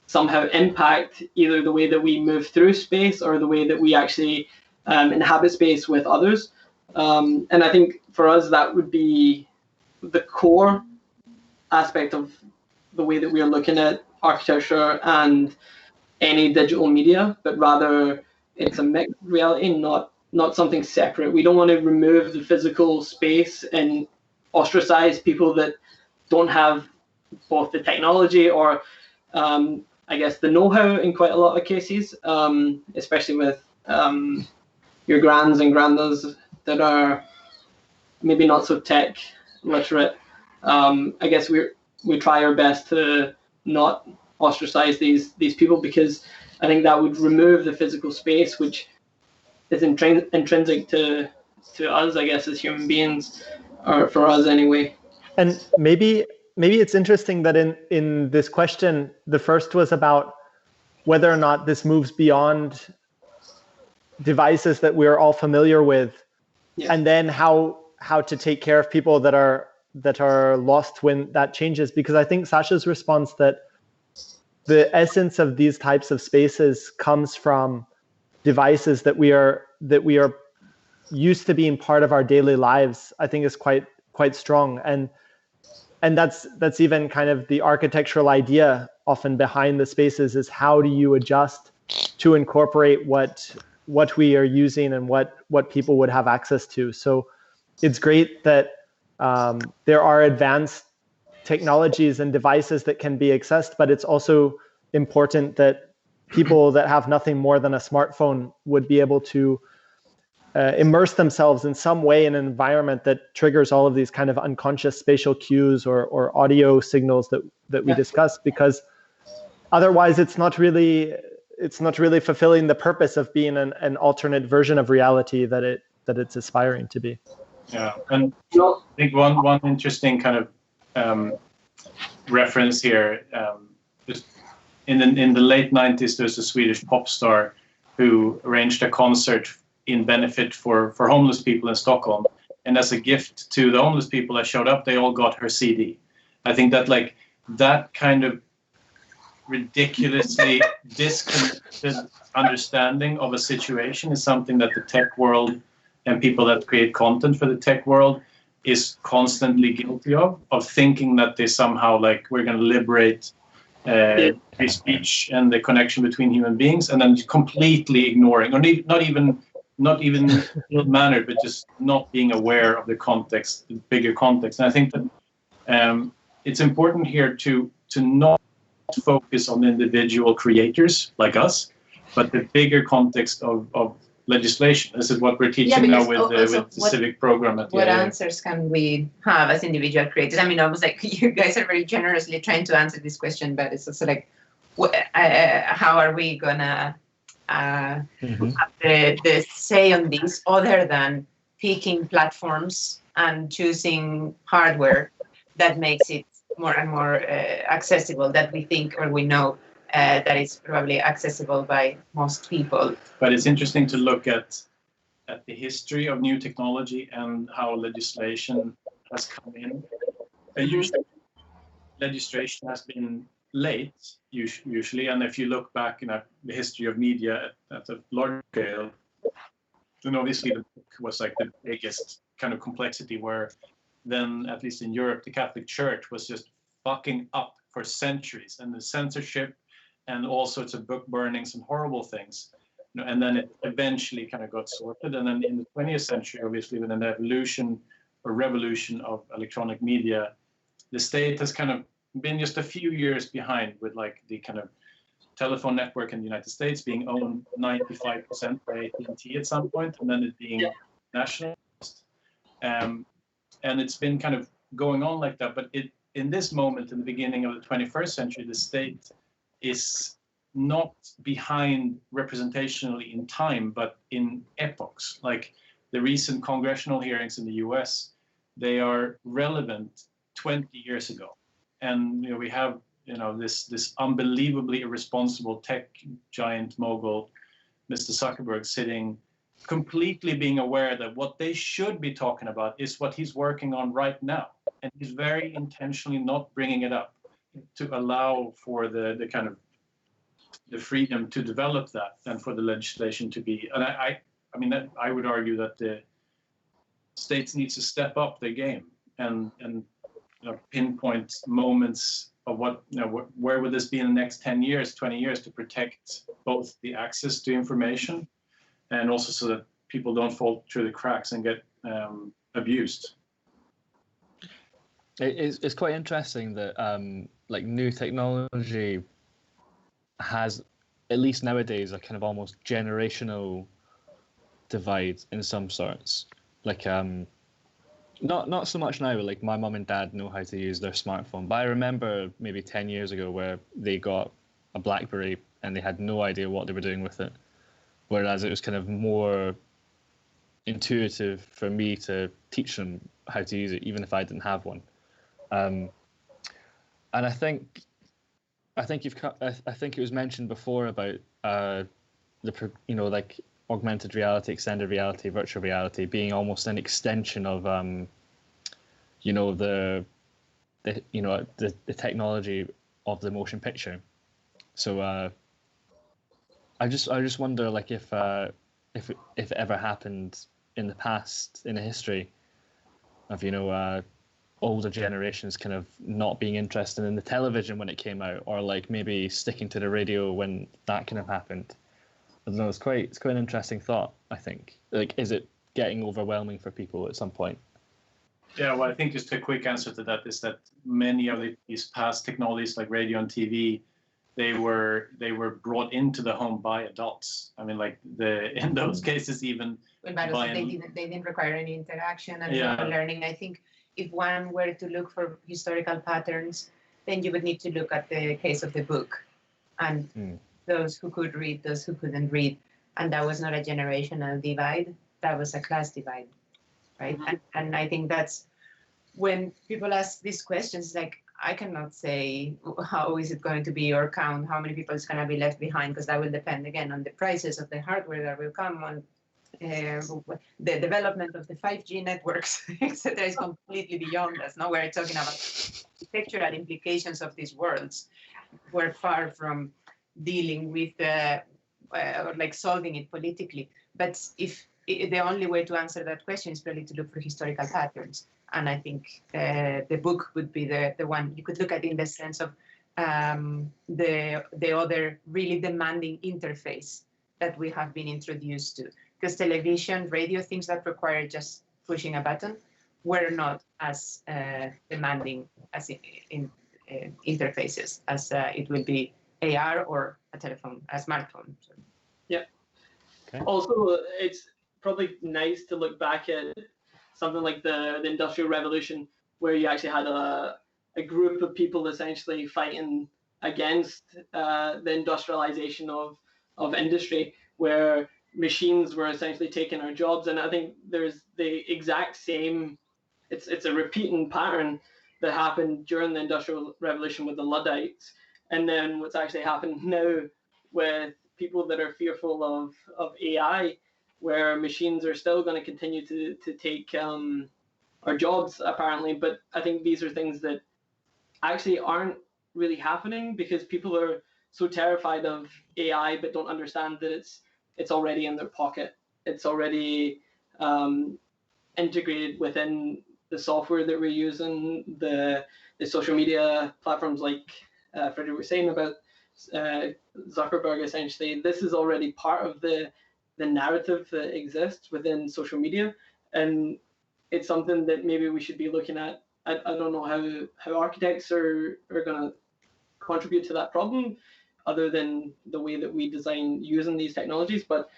somehow impact either the way that we move through space or the way that we actually inhabit space with others. And I think for us, that would be the core aspect of the way that we are looking at architecture and any digital media, but rather it's a mixed reality, not something separate. We don't want to remove the physical space and ostracize people that don't have both the technology or I guess the know-how in quite a lot of cases, especially with your grands and grandas that are maybe not so tech literate. I guess we try our best to not ostracize these people, because I think that would remove the physical space, which is intrinsic to us, I guess, as human beings, or for us anyway. And maybe it's interesting that in this question, the first was about whether or not this moves beyond devices that we're all familiar with, and then how to take care of people that are lost when that changes. Because I think Sasha's response that the essence of these types of spaces comes from devices that we are used to being part of our daily lives, I think is quite strong. And that's even kind of the architectural idea often behind the spaces, is how do you adjust to incorporate what we are using and what people would have access to. So it's great that there are advanced technologies and devices that can be accessed, but it's also important that people that have nothing more than a smartphone would be able to immerse themselves in some way in an environment that triggers all of these kind of unconscious spatial cues or audio signals that we discussed, because otherwise it's not really fulfilling the purpose of being an alternate version of reality that it's aspiring to be. Yeah, and I think one interesting kind of reference here, just in the late 90s, there's a Swedish pop star who arranged a concert in benefit for homeless people in Stockholm, and as a gift to the homeless people that showed up, they all got her CD. I think that that kind of ridiculously disconnected understanding of a situation is something that the tech world and people that create content for the tech world is constantly guilty of thinking that they somehow we're going to liberate free speech and the connection between human beings, and then completely ignoring, or not even ill-mannered, but just not being aware of the context, the bigger context. And I think that it's important here to not focus on individual creators like us, but the bigger context of legislation. This is what we're teaching now with the civic program at the What answers can we have as individual creators? I mean, almost like you guys are very generously trying to answer this question, but it's also like, how are we gonna have the say on this, other than picking platforms and choosing hardware that makes it more and more accessible, that we think or we know that is probably accessible by most people. But it's interesting to look at the history of new technology and how legislation has come in. Usually legislation has been late, usually. And if you look back in the history of media at a larger scale, then obviously the book was like the biggest kind of complexity, where then, at least in Europe, the Catholic Church was just fucking up for centuries, and the censorship and all sorts of book burnings and horrible things. And then it eventually kind of got sorted. And then in the 20th century, obviously, with an evolution or revolution of electronic media, the state has kind of been just a few years behind, with like the kind of telephone network in the United States being owned 95% by AT&T at some point, and then it being nationalized. And it's been kind of going on like that. But in this moment, in the beginning of the 21st century, the state is not behind representationally in time, but in epochs. Like the recent congressional hearings in the US, they are relevant 20 years ago. And we have this unbelievably irresponsible tech giant mogul, Mr. Zuckerberg, sitting completely being aware that what they should be talking about is what he's working on right now. And he's very intentionally not bringing it up to allow for the kind of the freedom to develop that, and for the legislation to be. And I would argue that the states need to step up their game and pinpoint moments of where would this be in the next 10 years, 20 years, to protect both the access to information and also so that people don't fall through the cracks and get abused. It's quite interesting that like new technology has, at least nowadays, a kind of almost generational divide in some sorts. Like not so much now, like my mum and dad know how to use their smartphone, but I remember maybe 10 years ago where they got a BlackBerry and they had no idea what they were doing with it, whereas it was kind of more intuitive for me to teach them how to use it, even if I didn't have one. And I think it was mentioned before about like augmented reality, extended reality, virtual reality being almost an extension of the technology of the motion picture. So I just wonder, like, if it ever happened in the past, in the history of older generations kind of not being interested in the television when it came out, or like maybe sticking to the radio when that kind of happened. I don't know. It's quite an interesting thought, I think. Like, is it getting overwhelming for people at some point? Yeah, well, I think just a quick answer to that is that many of these past technologies like radio and TV, they were brought into the home by adults. I mean, like in those cases, even But also they didn't require any interaction and learning. I think if one were to look for historical patterns, then you would need to look at the case of the book and those who could read, those who couldn't read. And that was not a generational divide, that was a class divide, right? Mm-hmm. And I think that's when people ask these questions, like, I cannot say how is it going to be or count how many people is going to be left behind, because that will depend, again, on the prices of the hardware that will come, on the development of the 5G networks, etc. is completely beyond us. Now we're talking about architectural implications of these worlds. We're far from dealing with or like solving it politically. But the only way to answer that question is probably to look for historical patterns. And I think the book would be the one you could look at in the sense of the other really demanding interface that we have been introduced to. Because television, radio, things that require just pushing a button were not as demanding as in interfaces as it will be AR or a smartphone. So. Yeah. Okay. Also, it's probably nice to look back at something like the Industrial Revolution, where you actually had a group of people essentially fighting against the industrialization of industry, where machines were essentially taking our jobs. And I think there's the exact same, it's a repeating pattern that happened during the Industrial Revolution with the Luddites, and then what's actually happened now with people that are fearful of AI, where machines are still going to continue to take our jobs, apparently. But I think these are things that actually aren't really happening because people are so terrified of AI but don't understand that it's already in their pocket. It's already integrated within the software that we're using, the social media platforms like Fredrik was saying about Zuckerberg. Essentially, this is already part of the narrative that exists within social media, and it's something that maybe we should be looking at. I don't know how architects are going to contribute to that problem, other than the way that we design using these technologies, but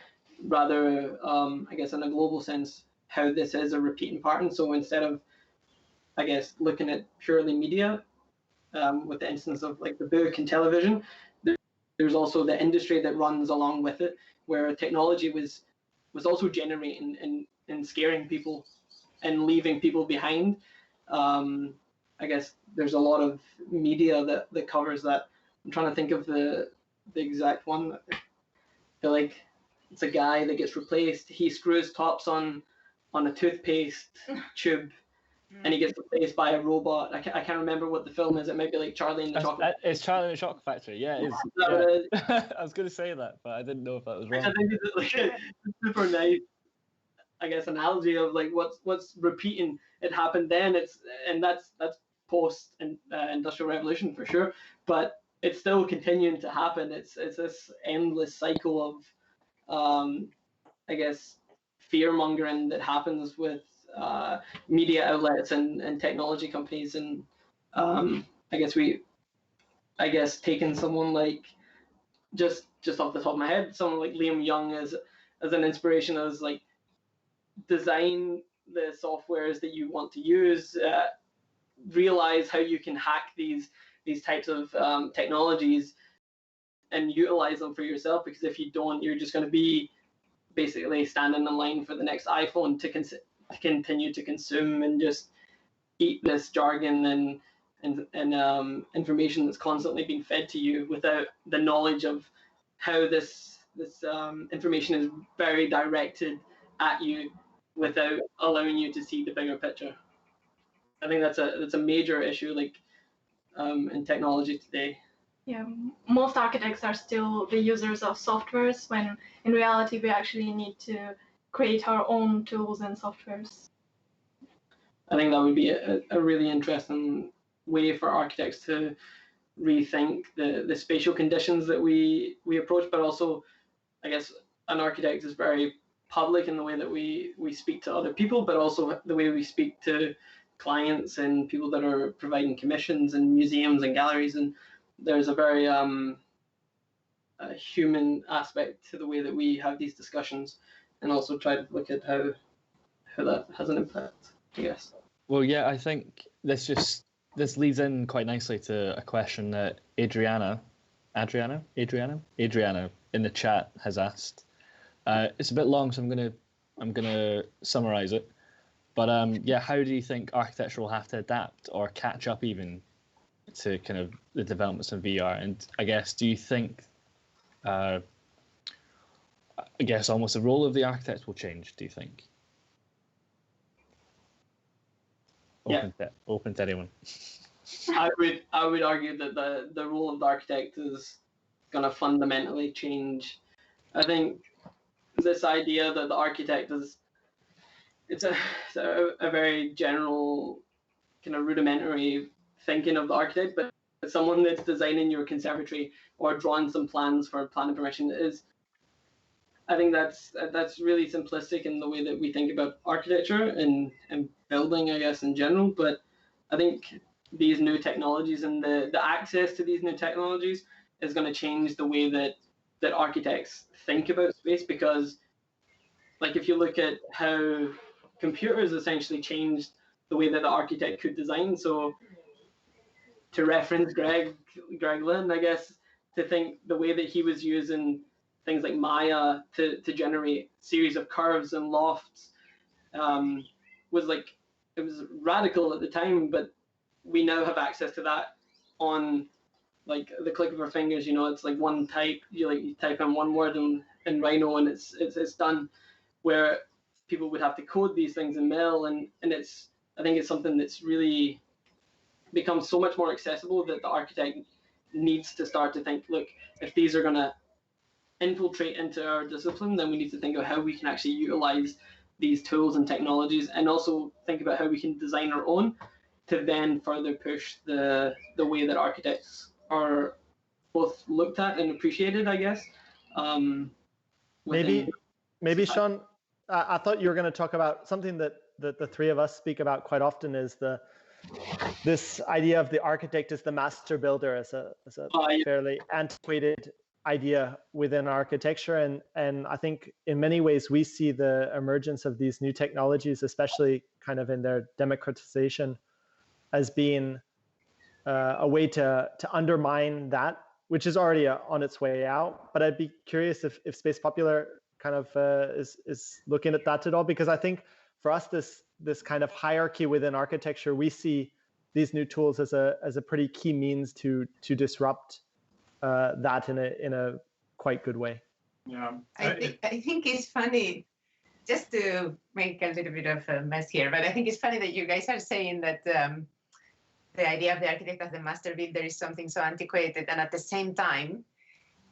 rather, I guess, in a global sense, how this is a repeating pattern. So instead of, I guess, looking at purely media, with the instance of like the book and television, there's also the industry that runs along with it, where technology was also generating and scaring people and leaving people behind. I guess there's a lot of media that covers that. I'm trying to think of the exact one. I feel like it's a guy that gets replaced. He screws tops on a toothpaste tube, and he gets replaced by a robot. I can't remember what the film is. It might be like Charlie and the Chocolate. It's Charlie and the Chocolate Factory. Yeah, it is. Yeah. I was going to say that, but I didn't know if that was wrong. I think it's like a super nice, I guess, analogy of like what's repeating. It happened then. That's post industrial revolution for sure, but it's still continuing to happen. It's this endless cycle of, I guess, fear mongering that happens with media outlets and technology companies, and I guess taking someone like just off the top of my head, someone like Liam Young as an inspiration, as like design the softwares that you want to use, realize how you can hack these types of technologies and utilize them for yourself, because if you don't, you're just going to be basically standing in line for the next iPhone to continue to consume and just eat this jargon and information that's constantly being fed to you without the knowledge of how this information is very directed at you without allowing you to see the bigger picture. I think that's a major issue, like in technology today. Yeah, most architects are still the users of softwares, when in reality we actually need to create our own tools and softwares. I think that would be a really interesting way for architects to rethink the spatial conditions that we approach, but also, I guess, an architect is very public in the way that we speak to other people, but also the way we speak to clients and people that are providing commissions and museums and galleries, and there's a very human aspect to the way that we have these discussions, and also try to look at how that has an impact, I guess. Well, yeah, I think this leads in quite nicely to a question that Adriana in the chat has asked. It's a bit long, so I'm gonna summarize it. But how do you think architecture will have to adapt or catch up even to kind of the developments in VR? And I guess, do you think, I guess almost the role of the architect will change, do you think? Open to anyone. I would argue that the role of the architect is going to fundamentally change. I think this idea that the architect it's a very general kind of rudimentary thinking of the architect, but someone that's designing your conservatory or drawing some plans for planning permission is, I think that's really simplistic in the way that we think about architecture and building, I guess, in general. But I think these new technologies and the access to these new technologies is going to change the way that architects think about space, because like if you look at how computers essentially changed the way that the architect could design. So to reference Greg Lynn, I guess, to think the way that he was using things like Maya to generate series of curves and lofts was like, it was radical at the time, but we now have access to that on like the click of our fingers. You know, it's like one type, you type in one word in Rhino and it's done, where people would have to code these things in Mel, and I think it's something that's really becomes so much more accessible that the architect needs to start to think, look, if these are going to infiltrate into our discipline, then we need to think of how we can actually utilize these tools and technologies, and also think about how we can design our own to then further push the way that architects are both looked at and appreciated, I guess. Maybe Shaun, I thought you were going to talk about something that the three of us speak about quite often, is this idea of the architect as the master builder, as a fairly antiquated idea within architecture. And I think in many ways we see the emergence of these new technologies, especially kind of in their democratization, as being a way to undermine that, which is already on its way out. But I'd be curious if Space Popular kind of is looking at that at all, because I think for us this kind of hierarchy within architecture, we see these new tools as a pretty key means to disrupt that in a quite good way. Yeah, I think it's funny, just to make a little bit of a mess here, but I think it's funny that you guys are saying that the idea of the architect as the master builder is something so antiquated, and at the same time,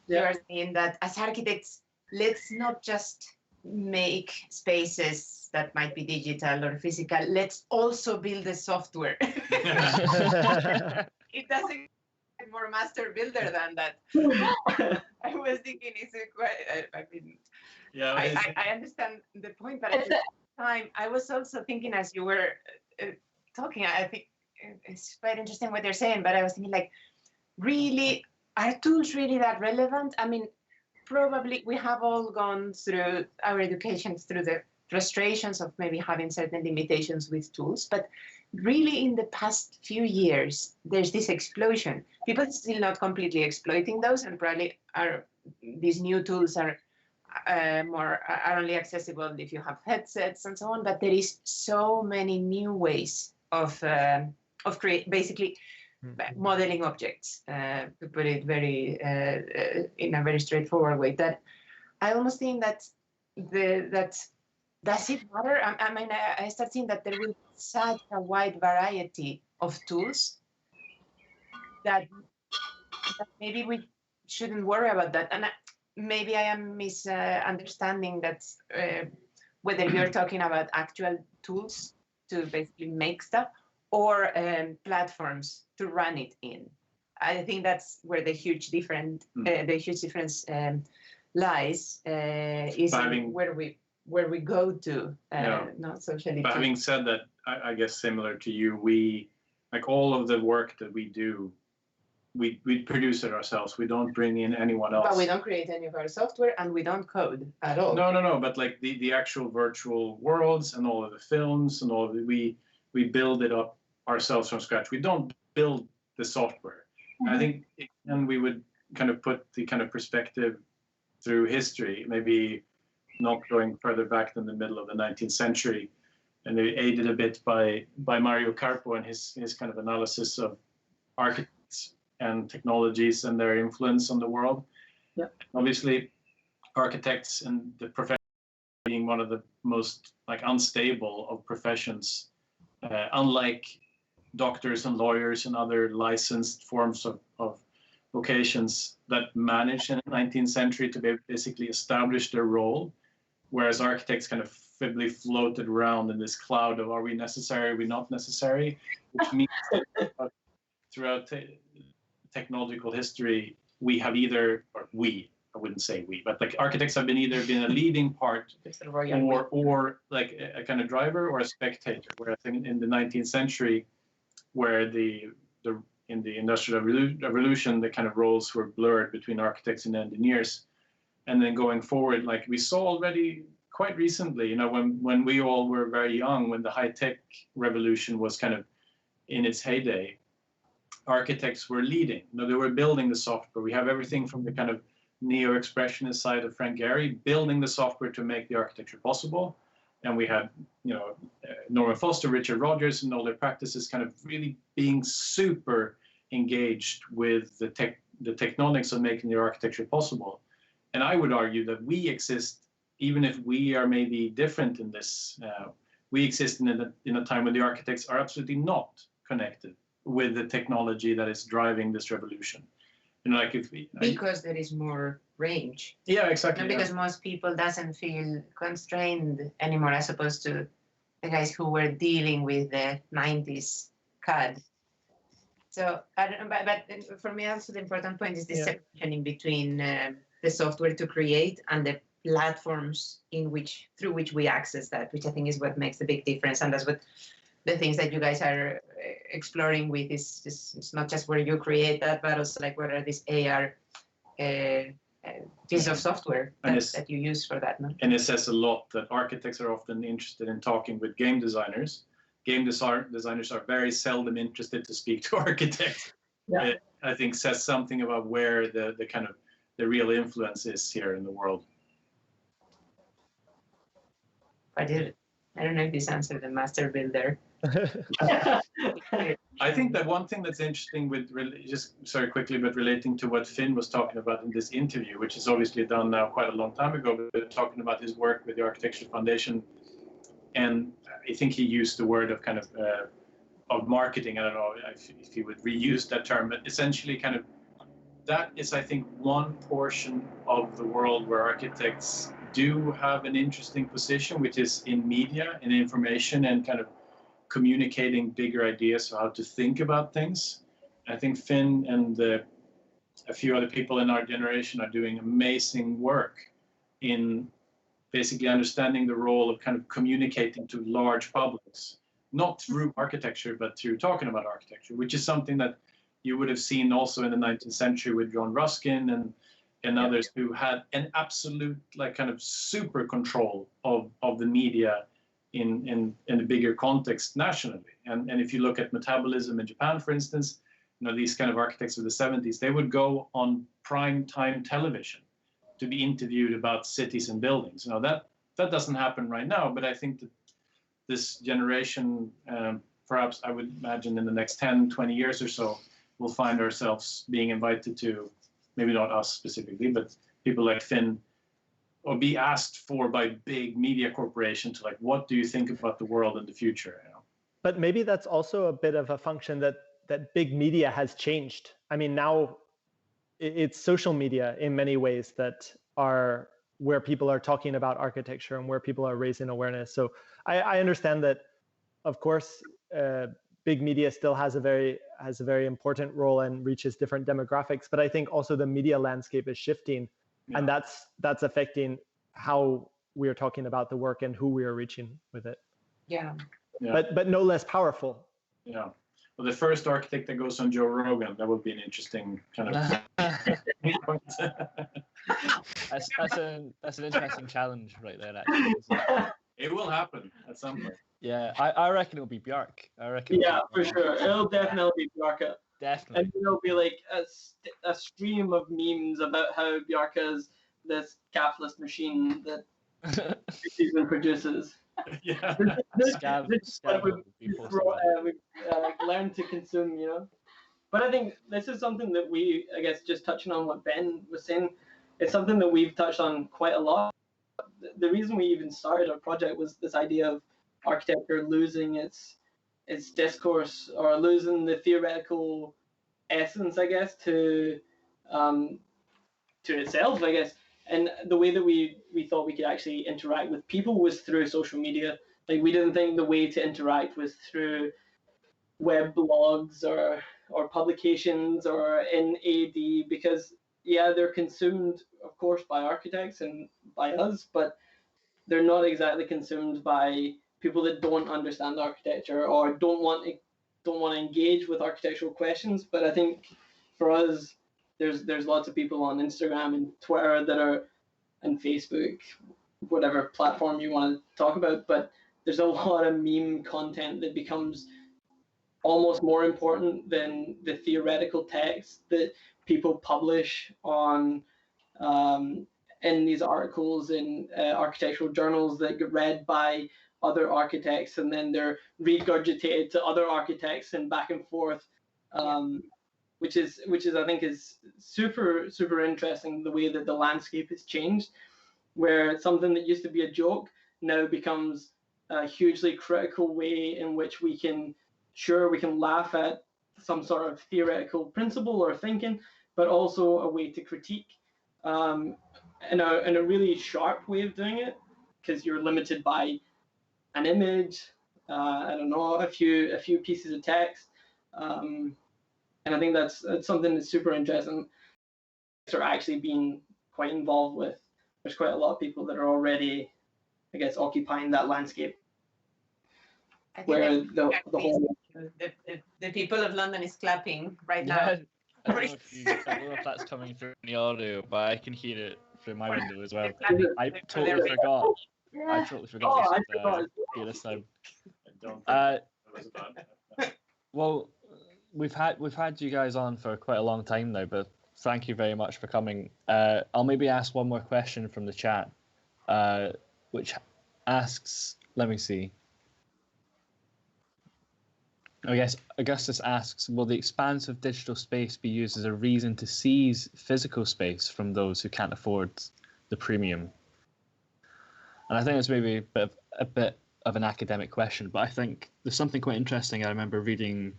you are saying that as architects, let's not just make spaces that might be digital or physical, let's also build the software. It doesn't get more master builder than that. I was thinking, is it quite, I mean, yeah, I understand the point, but at the same time, I was also thinking as you were talking, I think it's quite interesting what they're saying, but I was thinking, like, really, are tools really that relevant? I mean, probably we have all gone through our education through the frustrations of maybe having certain limitations with tools, but really in the past few years, there's this explosion. People are still not completely exploiting those, and probably these new tools are only accessible if you have headsets and so on, but there is so many new ways of basically modeling objects, to put it very in a very straightforward way. That I almost think that does it matter? I mean, I start seeing that there will be such a wide variety of tools that maybe we shouldn't worry about that. And maybe I am misunderstanding that whether you're talking about actual tools to basically make stuff, or platforms to run it in. I think that's where the huge difference lies. Is where we go to, not socially. But having said that, I guess similar to you, we, like, all of the work that we do, we produce it ourselves. We don't bring in anyone else. But we don't create any of our software, and we don't code at all. No. But like the actual virtual worlds and all of the films and all of it, we build it up ourselves from scratch. We don't build the software. Mm-hmm. I think, and we would kind of put the kind of perspective through history, maybe not going further back than the middle of the 19th century, and they aided a bit by Mario Carpo and his kind of analysis of architects and technologies and their influence on the world. Yeah. Obviously, architects and the profession being one of the most like unstable of professions, unlike doctors and lawyers and other licensed forms of vocations that managed in the 19th century to basically establish their role, whereas architects kind of fibbly floated around in this cloud of, are we necessary, are we not necessary, which means that throughout technological history, we have either, or we, I wouldn't say we, but like architects have been a leading part or like a kind of driver or a spectator, where I think in the 19th century, where in the Industrial Revolution, the kind of roles were blurred between architects and engineers. And then going forward, like we saw already quite recently, when we all were very young, when the high-tech revolution was kind of in its heyday, architects were leading. They were building the software. We have everything from the kind of neo-expressionist side of Frank Gehry, building the software to make the architecture possible. And we had, Norman Foster, Richard Rogers, and all their practices kind of really being super engaged with the technonics of making the architecture possible. And I would argue that we exist, even if we are maybe different in this, we exist in a time when the architects are absolutely not connected with the technology that is driving this revolution. You know, like because there is more range. Yeah, exactly. Not because most people doesn't feel constrained anymore as opposed to the guys who were dealing with the 90s CAD. So, I don't know, but for me also the important point is the separation in between the software to create and the platforms through which we access that, which I think is what makes the big difference. And that's what the things that you guys are exploring with is it's not just where you create that, but also like what are these AR pieces of software that you use for that. No? And it says a lot that architects are often interested in talking with game designers. Game designers are very seldom interested to speak to architects. Yeah. I think says something about where the kind of the real influence is here in the world. I don't know if this answered the master builder. I think that one thing that's interesting with just sorry quickly, but relating to what Finn was talking about in this interview, which is obviously done now quite a long time ago, but talking about his work with the Architecture Foundation, and I think he used the word of kind of marketing. I don't know if he would reuse that term, but essentially kind of that is, I think, one portion of the world where architects do have an interesting position, which is in media and information and kind of communicating bigger ideas of how to think about things. I think Finn and a few other people in our generation are doing amazing work in basically understanding the role of kind of communicating to large publics, not through architecture, but through talking about architecture, which is something that you would have seen also in the 19th century with John Ruskin and others who had an absolute like kind of super control of the media in a bigger context nationally. And if you look at metabolism in Japan, for instance, you know, these kind of architects of the 70s, they would go on prime time television to be interviewed about cities and buildings. You know, that doesn't happen right now, but I think that this generation, perhaps I would imagine in the next 10, 20 years or so, we'll find ourselves being invited to, maybe not us specifically, but people like Finn, or be asked for by big media corporations, like, what do you think about the world in the future? You know? But maybe that's also a bit of a function that big media has changed. I mean, now it's social media in many ways that are where people are talking about architecture and where people are raising awareness. So I understand that, of course, big media still has a very important role and reaches different demographics. But I think also the media landscape is shifting, and that's affecting how we are talking about the work and who we are reaching with it. Yeah. But no less powerful. Yeah. Well, the first architect that goes on Joe Rogan, that would be an interesting kind of. That's an interesting challenge right there, actually. It will happen at some point. Yeah, I reckon it'll be Björk. Yeah, for sure. It'll definitely be Björk. Definitely. And it'll be like a stream of memes about how Björk is this capitalist machine that even produces. Yeah. We've learned to consume, you know. But I think this is something that we, I guess, just touching on what Ben was saying, it's something that we've touched on quite a lot. The reason we even started our project was this idea of architecture losing its discourse, or losing the theoretical essence, I guess, to itself, I guess. And the way that we thought we could actually interact with people was through social media. Like, we didn't think the way to interact was through web blogs or publications or in AD, because they're consumed, of course, by architects and by us, but they're not exactly consumed by people that don't understand architecture or don't want to engage with architectural questions. But I think for us, there's lots of people on Instagram and Twitter that are, and Facebook, whatever platform you want to talk about, but there's a lot of meme content that becomes almost more important than the theoretical text that people publish on in these articles in architectural journals that get read by other architects, and then they're regurgitated to other architects and back and forth, which is I think is super interesting, the way that the landscape has changed, where something that used to be a joke now becomes a hugely critical way in which we can laugh at some sort of theoretical principle or thinking, but also a way to critique, and a really sharp way of doing it, because you're limited by an image, I don't know, a few pieces of text, and I think that's something that's super interesting. Are actually being quite involved with. There's quite a lot of people that are already, I guess, occupying that landscape. I think Where the whole the people of London is clapping right Yeah, now. I don't know if that's coming through in the audio, but I can hear it through my window as well. I totally forgot. I totally forgot Oh, I we should forgot. hear this time. I don't think that was about. Well, we've had you guys on for quite a long time now, but thank you very much for coming. I'll maybe ask one more question from the chat, which asks, let me see. I guess Augustus asks, will the expanse of digital space be used as a reason to seize physical space from those who can't afford the premium? And I think it's maybe a bit of an academic question, but I think there's something quite interesting I remember reading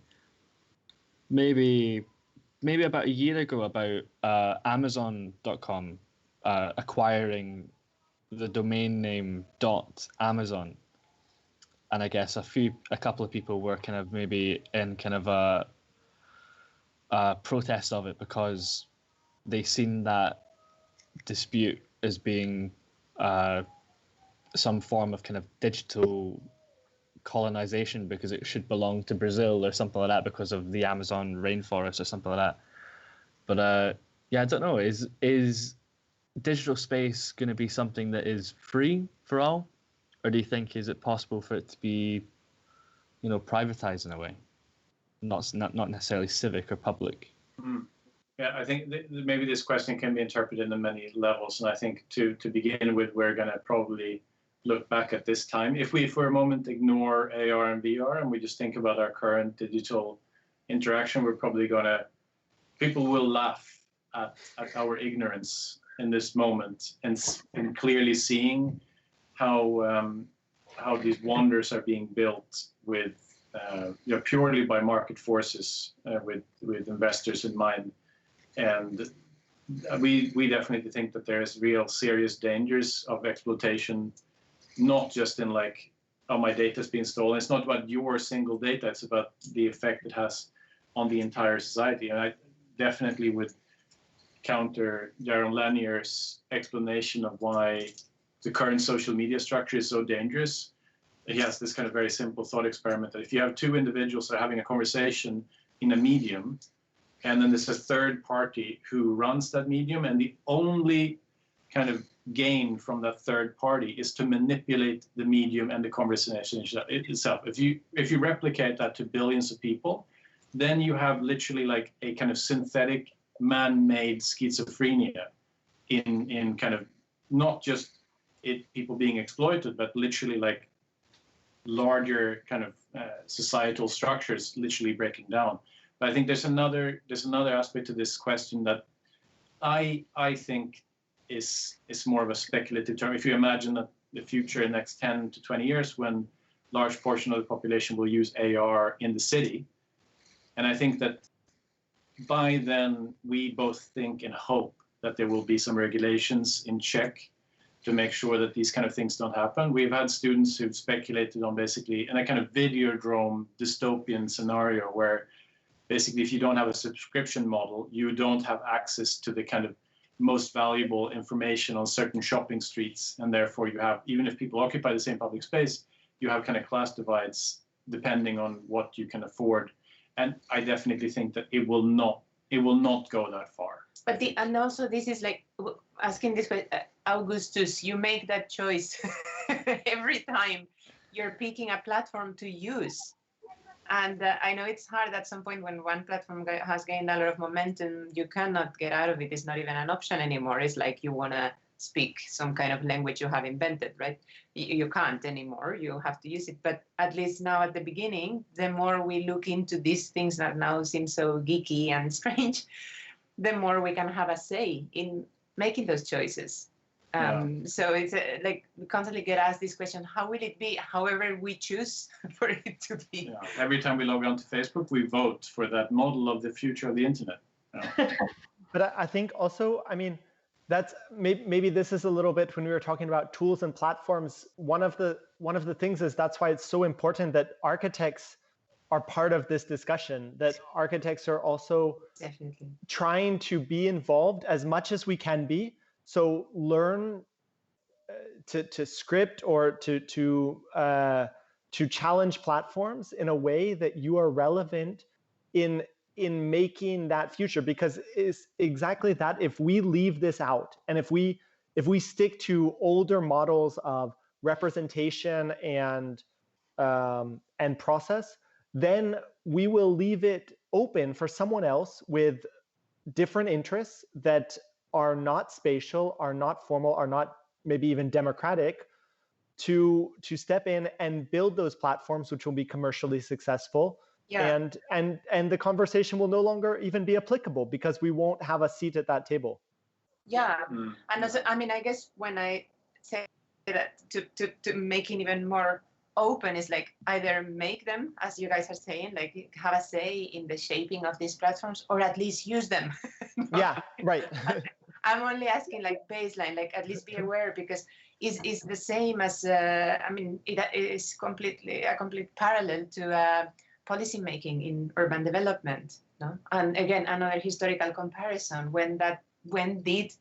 maybe about a year ago about Amazon.com acquiring the domain name .amazon. And I guess a couple of people were kind of maybe in kind of a protest of it because they seen that dispute as being some form of kind of digital colonization, because it should belong to Brazil or something like that because of the Amazon rainforest or something like that. But yeah, I don't know. Is digital space going to be something that is free for all? Or do you think, is it possible for it to be, privatized in a way, not necessarily civic or public? Yeah, I think maybe this question can be interpreted in many levels, and I think to begin with, we're going to probably look back at this time. If we for a moment ignore AR and VR and we just think about our current digital interaction, we're probably people will laugh at our ignorance in this moment, and clearly seeing how these wonders are being built with purely by market forces, with investors in mind. And we definitely think that there is real serious dangers of exploitation, not just in like, oh, my data's being stolen. It's not about your single data, it's about the effect it has on the entire society. And I definitely would counter Jaron Lanier's explanation of why the current social media structure is so dangerous. He has this kind of very simple thought experiment that if you have two individuals that are having a conversation in a medium, and then there's a third party who runs that medium, and the only kind of gain from that third party is to manipulate the medium and the conversation itself. If you replicate that to billions of people, then you have literally like a kind of synthetic, man-made schizophrenia in kind of not just people being exploited, but literally like larger kind of societal structures literally breaking down. But I think there's another aspect to this question that I think is more of a speculative term. If you imagine that the future in the next 10 to 20 years, when large portion of the population will use AR in the city, and I think that by then we both think and hope that there will be some regulations in check to make sure that these kind of things don't happen. We've had students who've speculated on basically in a kind of Videodrome dystopian scenario where basically if you don't have a subscription model, you don't have access to the kind of most valuable information on certain shopping streets. And therefore you have, even if people occupy the same public space, you have kind of class divides depending on what you can afford. And I definitely think that it will not go that far. But and also this is like asking this question, Augustus, you make that choice every time you're picking a platform to use. And I know it's hard at some point when one platform has gained a lot of momentum, you cannot get out of it. It's not even an option anymore. It's like you want to speak some kind of language you have invented, right? You can't anymore. You have to use it. But at least now at the beginning, the more we look into these things that now seem so geeky and strange, the more we can have a say in making those choices. So it's like we constantly get asked this question: how will it be? However we choose for it to be. Yeah. Every time we log on to Facebook, we vote for that model of the future of the internet. Yeah. But I think also, I mean, that's maybe this is a little bit when we were talking about tools and platforms. One of the things is that's why it's so important that architects are part of this discussion. That architects are also definitely trying to be involved as much as we can be. So learn to script or to challenge platforms in a way that you are relevant in making that future, because it's exactly that. If we leave this out, and if we stick to older models of representation and process, then we will leave it open for someone else with different interests that are not spatial, are not formal, are not maybe even democratic, to step in and build those platforms which will be commercially successful. Yeah. And the conversation will no longer even be applicable because we won't have a seat at that table. Yeah. And also, I mean, I guess when I say that to make it even more open is like either make them, as you guys are saying, like have a say in the shaping of these platforms, or at least use them. Yeah, right. I'm only asking like baseline, like at least be aware, because it's the same as I mean, it is a complete parallel to policy making in urban development. No? And again, another historical comparison: when did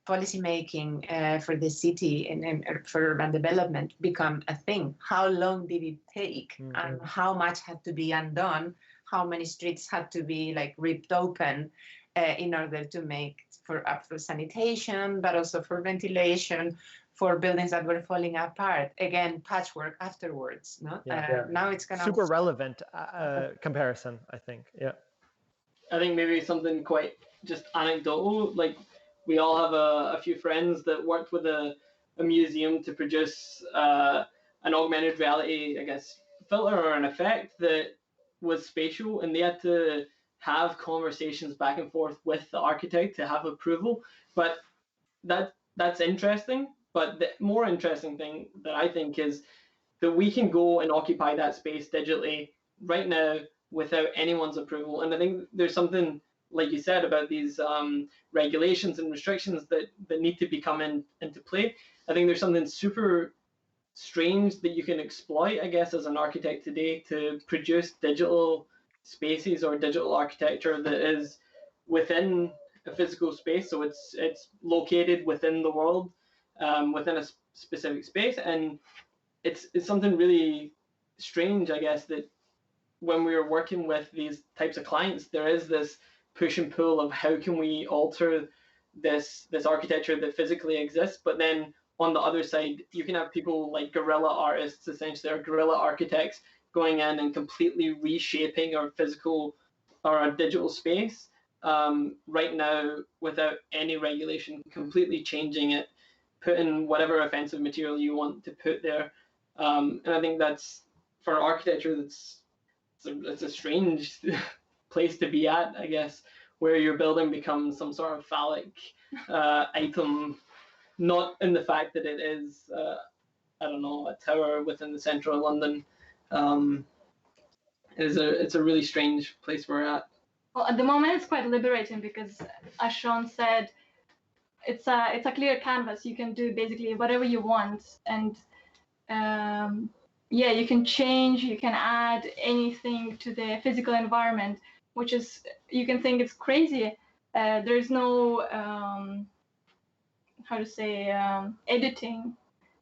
policy making for the city and for urban development become a thing? How long did it take? And how much had to be undone? How many streets had to be like ripped open in order to make for sanitation, but also for ventilation, for buildings that were falling apart? Again, patchwork afterwards. No, now it's kind of super relevant comparison, I think. Yeah, I think maybe something quite just anecdotal. Like we all have a few friends that worked with a museum to produce an augmented reality, I guess, filter or an effect that was spatial, and they had to have conversations back and forth with the architect to have approval. But that's interesting. But the more interesting thing that I think is that we can go and occupy that space digitally right now without anyone's approval. And I think there's something, like you said, about these regulations and restrictions that need to be coming into play. I think there's something super strange that you can exploit, I guess, as an architect today to produce digital spaces or digital architecture that is within a physical space. So it's located within the world, within a specific space. And it's something really strange, I guess, that when we are working with these types of clients, there is this push and pull of how can we alter this architecture that physically exists. But then on the other side, you can have people like guerrilla artists, essentially, or guerrilla architects going in and completely reshaping our physical or our digital space right now without any regulation, completely changing it, putting whatever offensive material you want to put there. And I think that's, for architecture, it's a strange place to be at, I guess, where your building becomes some sort of phallic item, not in the fact that it is, I don't know, a tower within the centre of London. It's a really strange place we're at. Well, at the moment, it's quite liberating because, as Shaun said, it's a clear canvas. You can do basically whatever you want, and yeah, you can change, you can add anything to the physical environment, which is, you can think it's crazy. There's no how to say editing.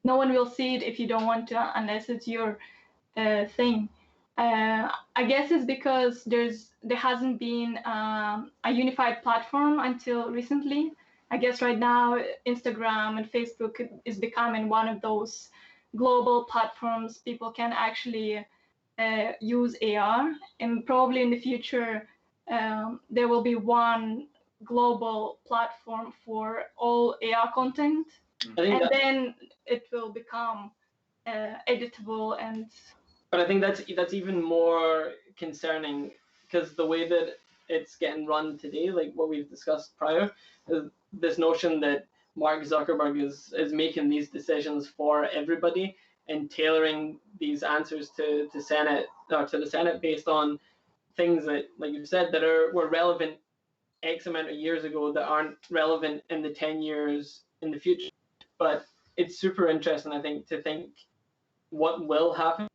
No one will see it if you don't want to, unless it's your thing. I guess it's because there hasn't been a unified platform until recently. I guess right now Instagram and Facebook is becoming one of those global platforms. People can actually use AR, and probably in the future there will be one global platform for all AR content, and then it will become editable. And but I think that's even more concerning, because the way that it's getting run today, like what we've discussed prior, is this notion that Mark Zuckerberg is making these decisions for everybody and tailoring these answers to Senate or to the Senate based on things that, like you said, that were relevant X amount of years ago that aren't relevant in the 10 years in the future. But it's super interesting, I think, to think what will happen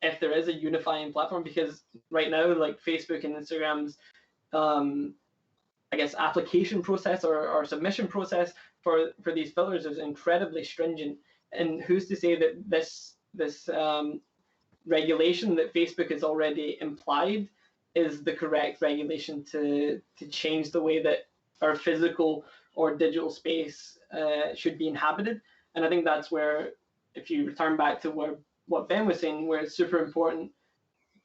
if there is a unifying platform, because right now, like Facebook and Instagram's I guess application process or submission process for these filters is incredibly stringent. And who's to say that this regulation that Facebook has already implied is the correct regulation to change the way that our physical or digital space should be inhabited? And I think that's where, if you return back to what Ben was saying, where it's super important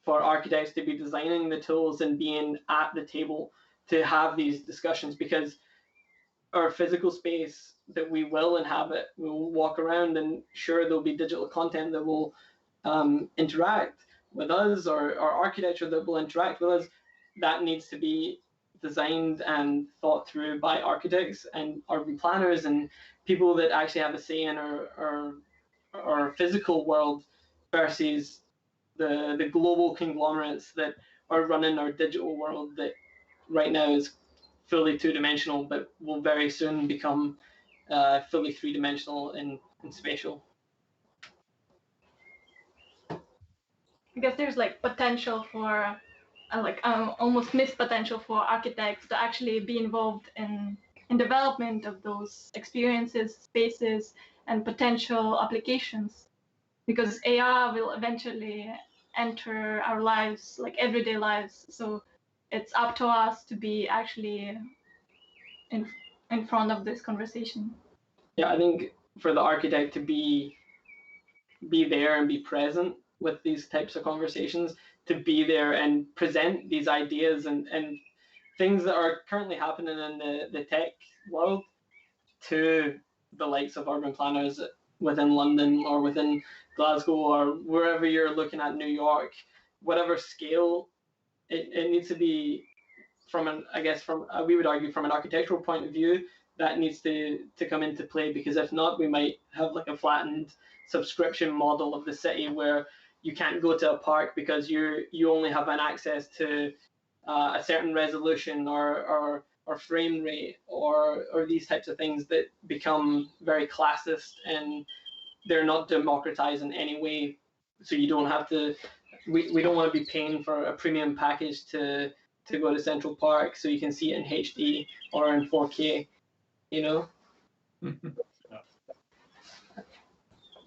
for architects to be designing the tools and being at the table to have these discussions, because our physical space that we will inhabit, we will walk around, and sure, there'll be digital content that will interact with us, or architecture that will interact with us. That needs to be designed and thought through by architects and urban planners and people that actually have a say in our physical world versus the global conglomerates that are running our digital world that right now is fully two-dimensional, but will very soon become fully three-dimensional and spatial. I guess there's like potential for, almost missed potential for architects to actually be involved in development of those experiences, spaces, and potential applications, because AR will eventually enter our lives, like everyday lives. So it's up to us to be actually in front of this conversation. Yeah, I think for the architect to be there and be present with these types of conversations, to be there and present these ideas and things that are currently happening in the tech world to the likes of urban planners within London or within Glasgow or wherever you're looking at, New York, whatever scale, it needs to be we would argue from an architectural point of view, that needs to come into play, because if not, we might have like a flattened subscription model of the city where you can't go to a park because you only have an access to a certain resolution or frame rate or these types of things that become very classist, and they're not democratized in any way. So you don't have to. We don't want to be paying for a premium package to go to Central Park so you can see it in HD or in 4K, you know?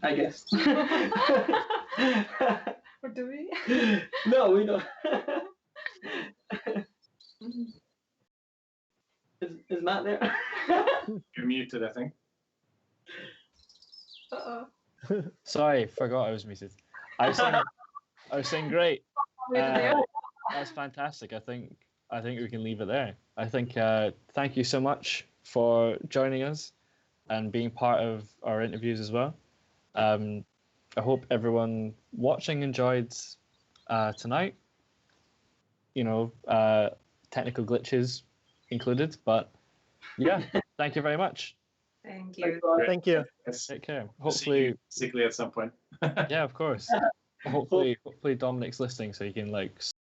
I guess. Or do we? No, we don't. Is Matt there? You're muted, I think. Uh-oh. Sorry, forgot I was muted. I was saying great. That's fantastic. I think we can leave it there. I think thank you so much for joining us and being part of our interviews as well. I hope everyone watching enjoyed tonight. You know, technical glitches included, but yeah, thank you very much. Thank you. Thank you. Yes. Take care. Hopefully, physically at some point. Yeah, of course. Hopefully Dominic's listening so he can like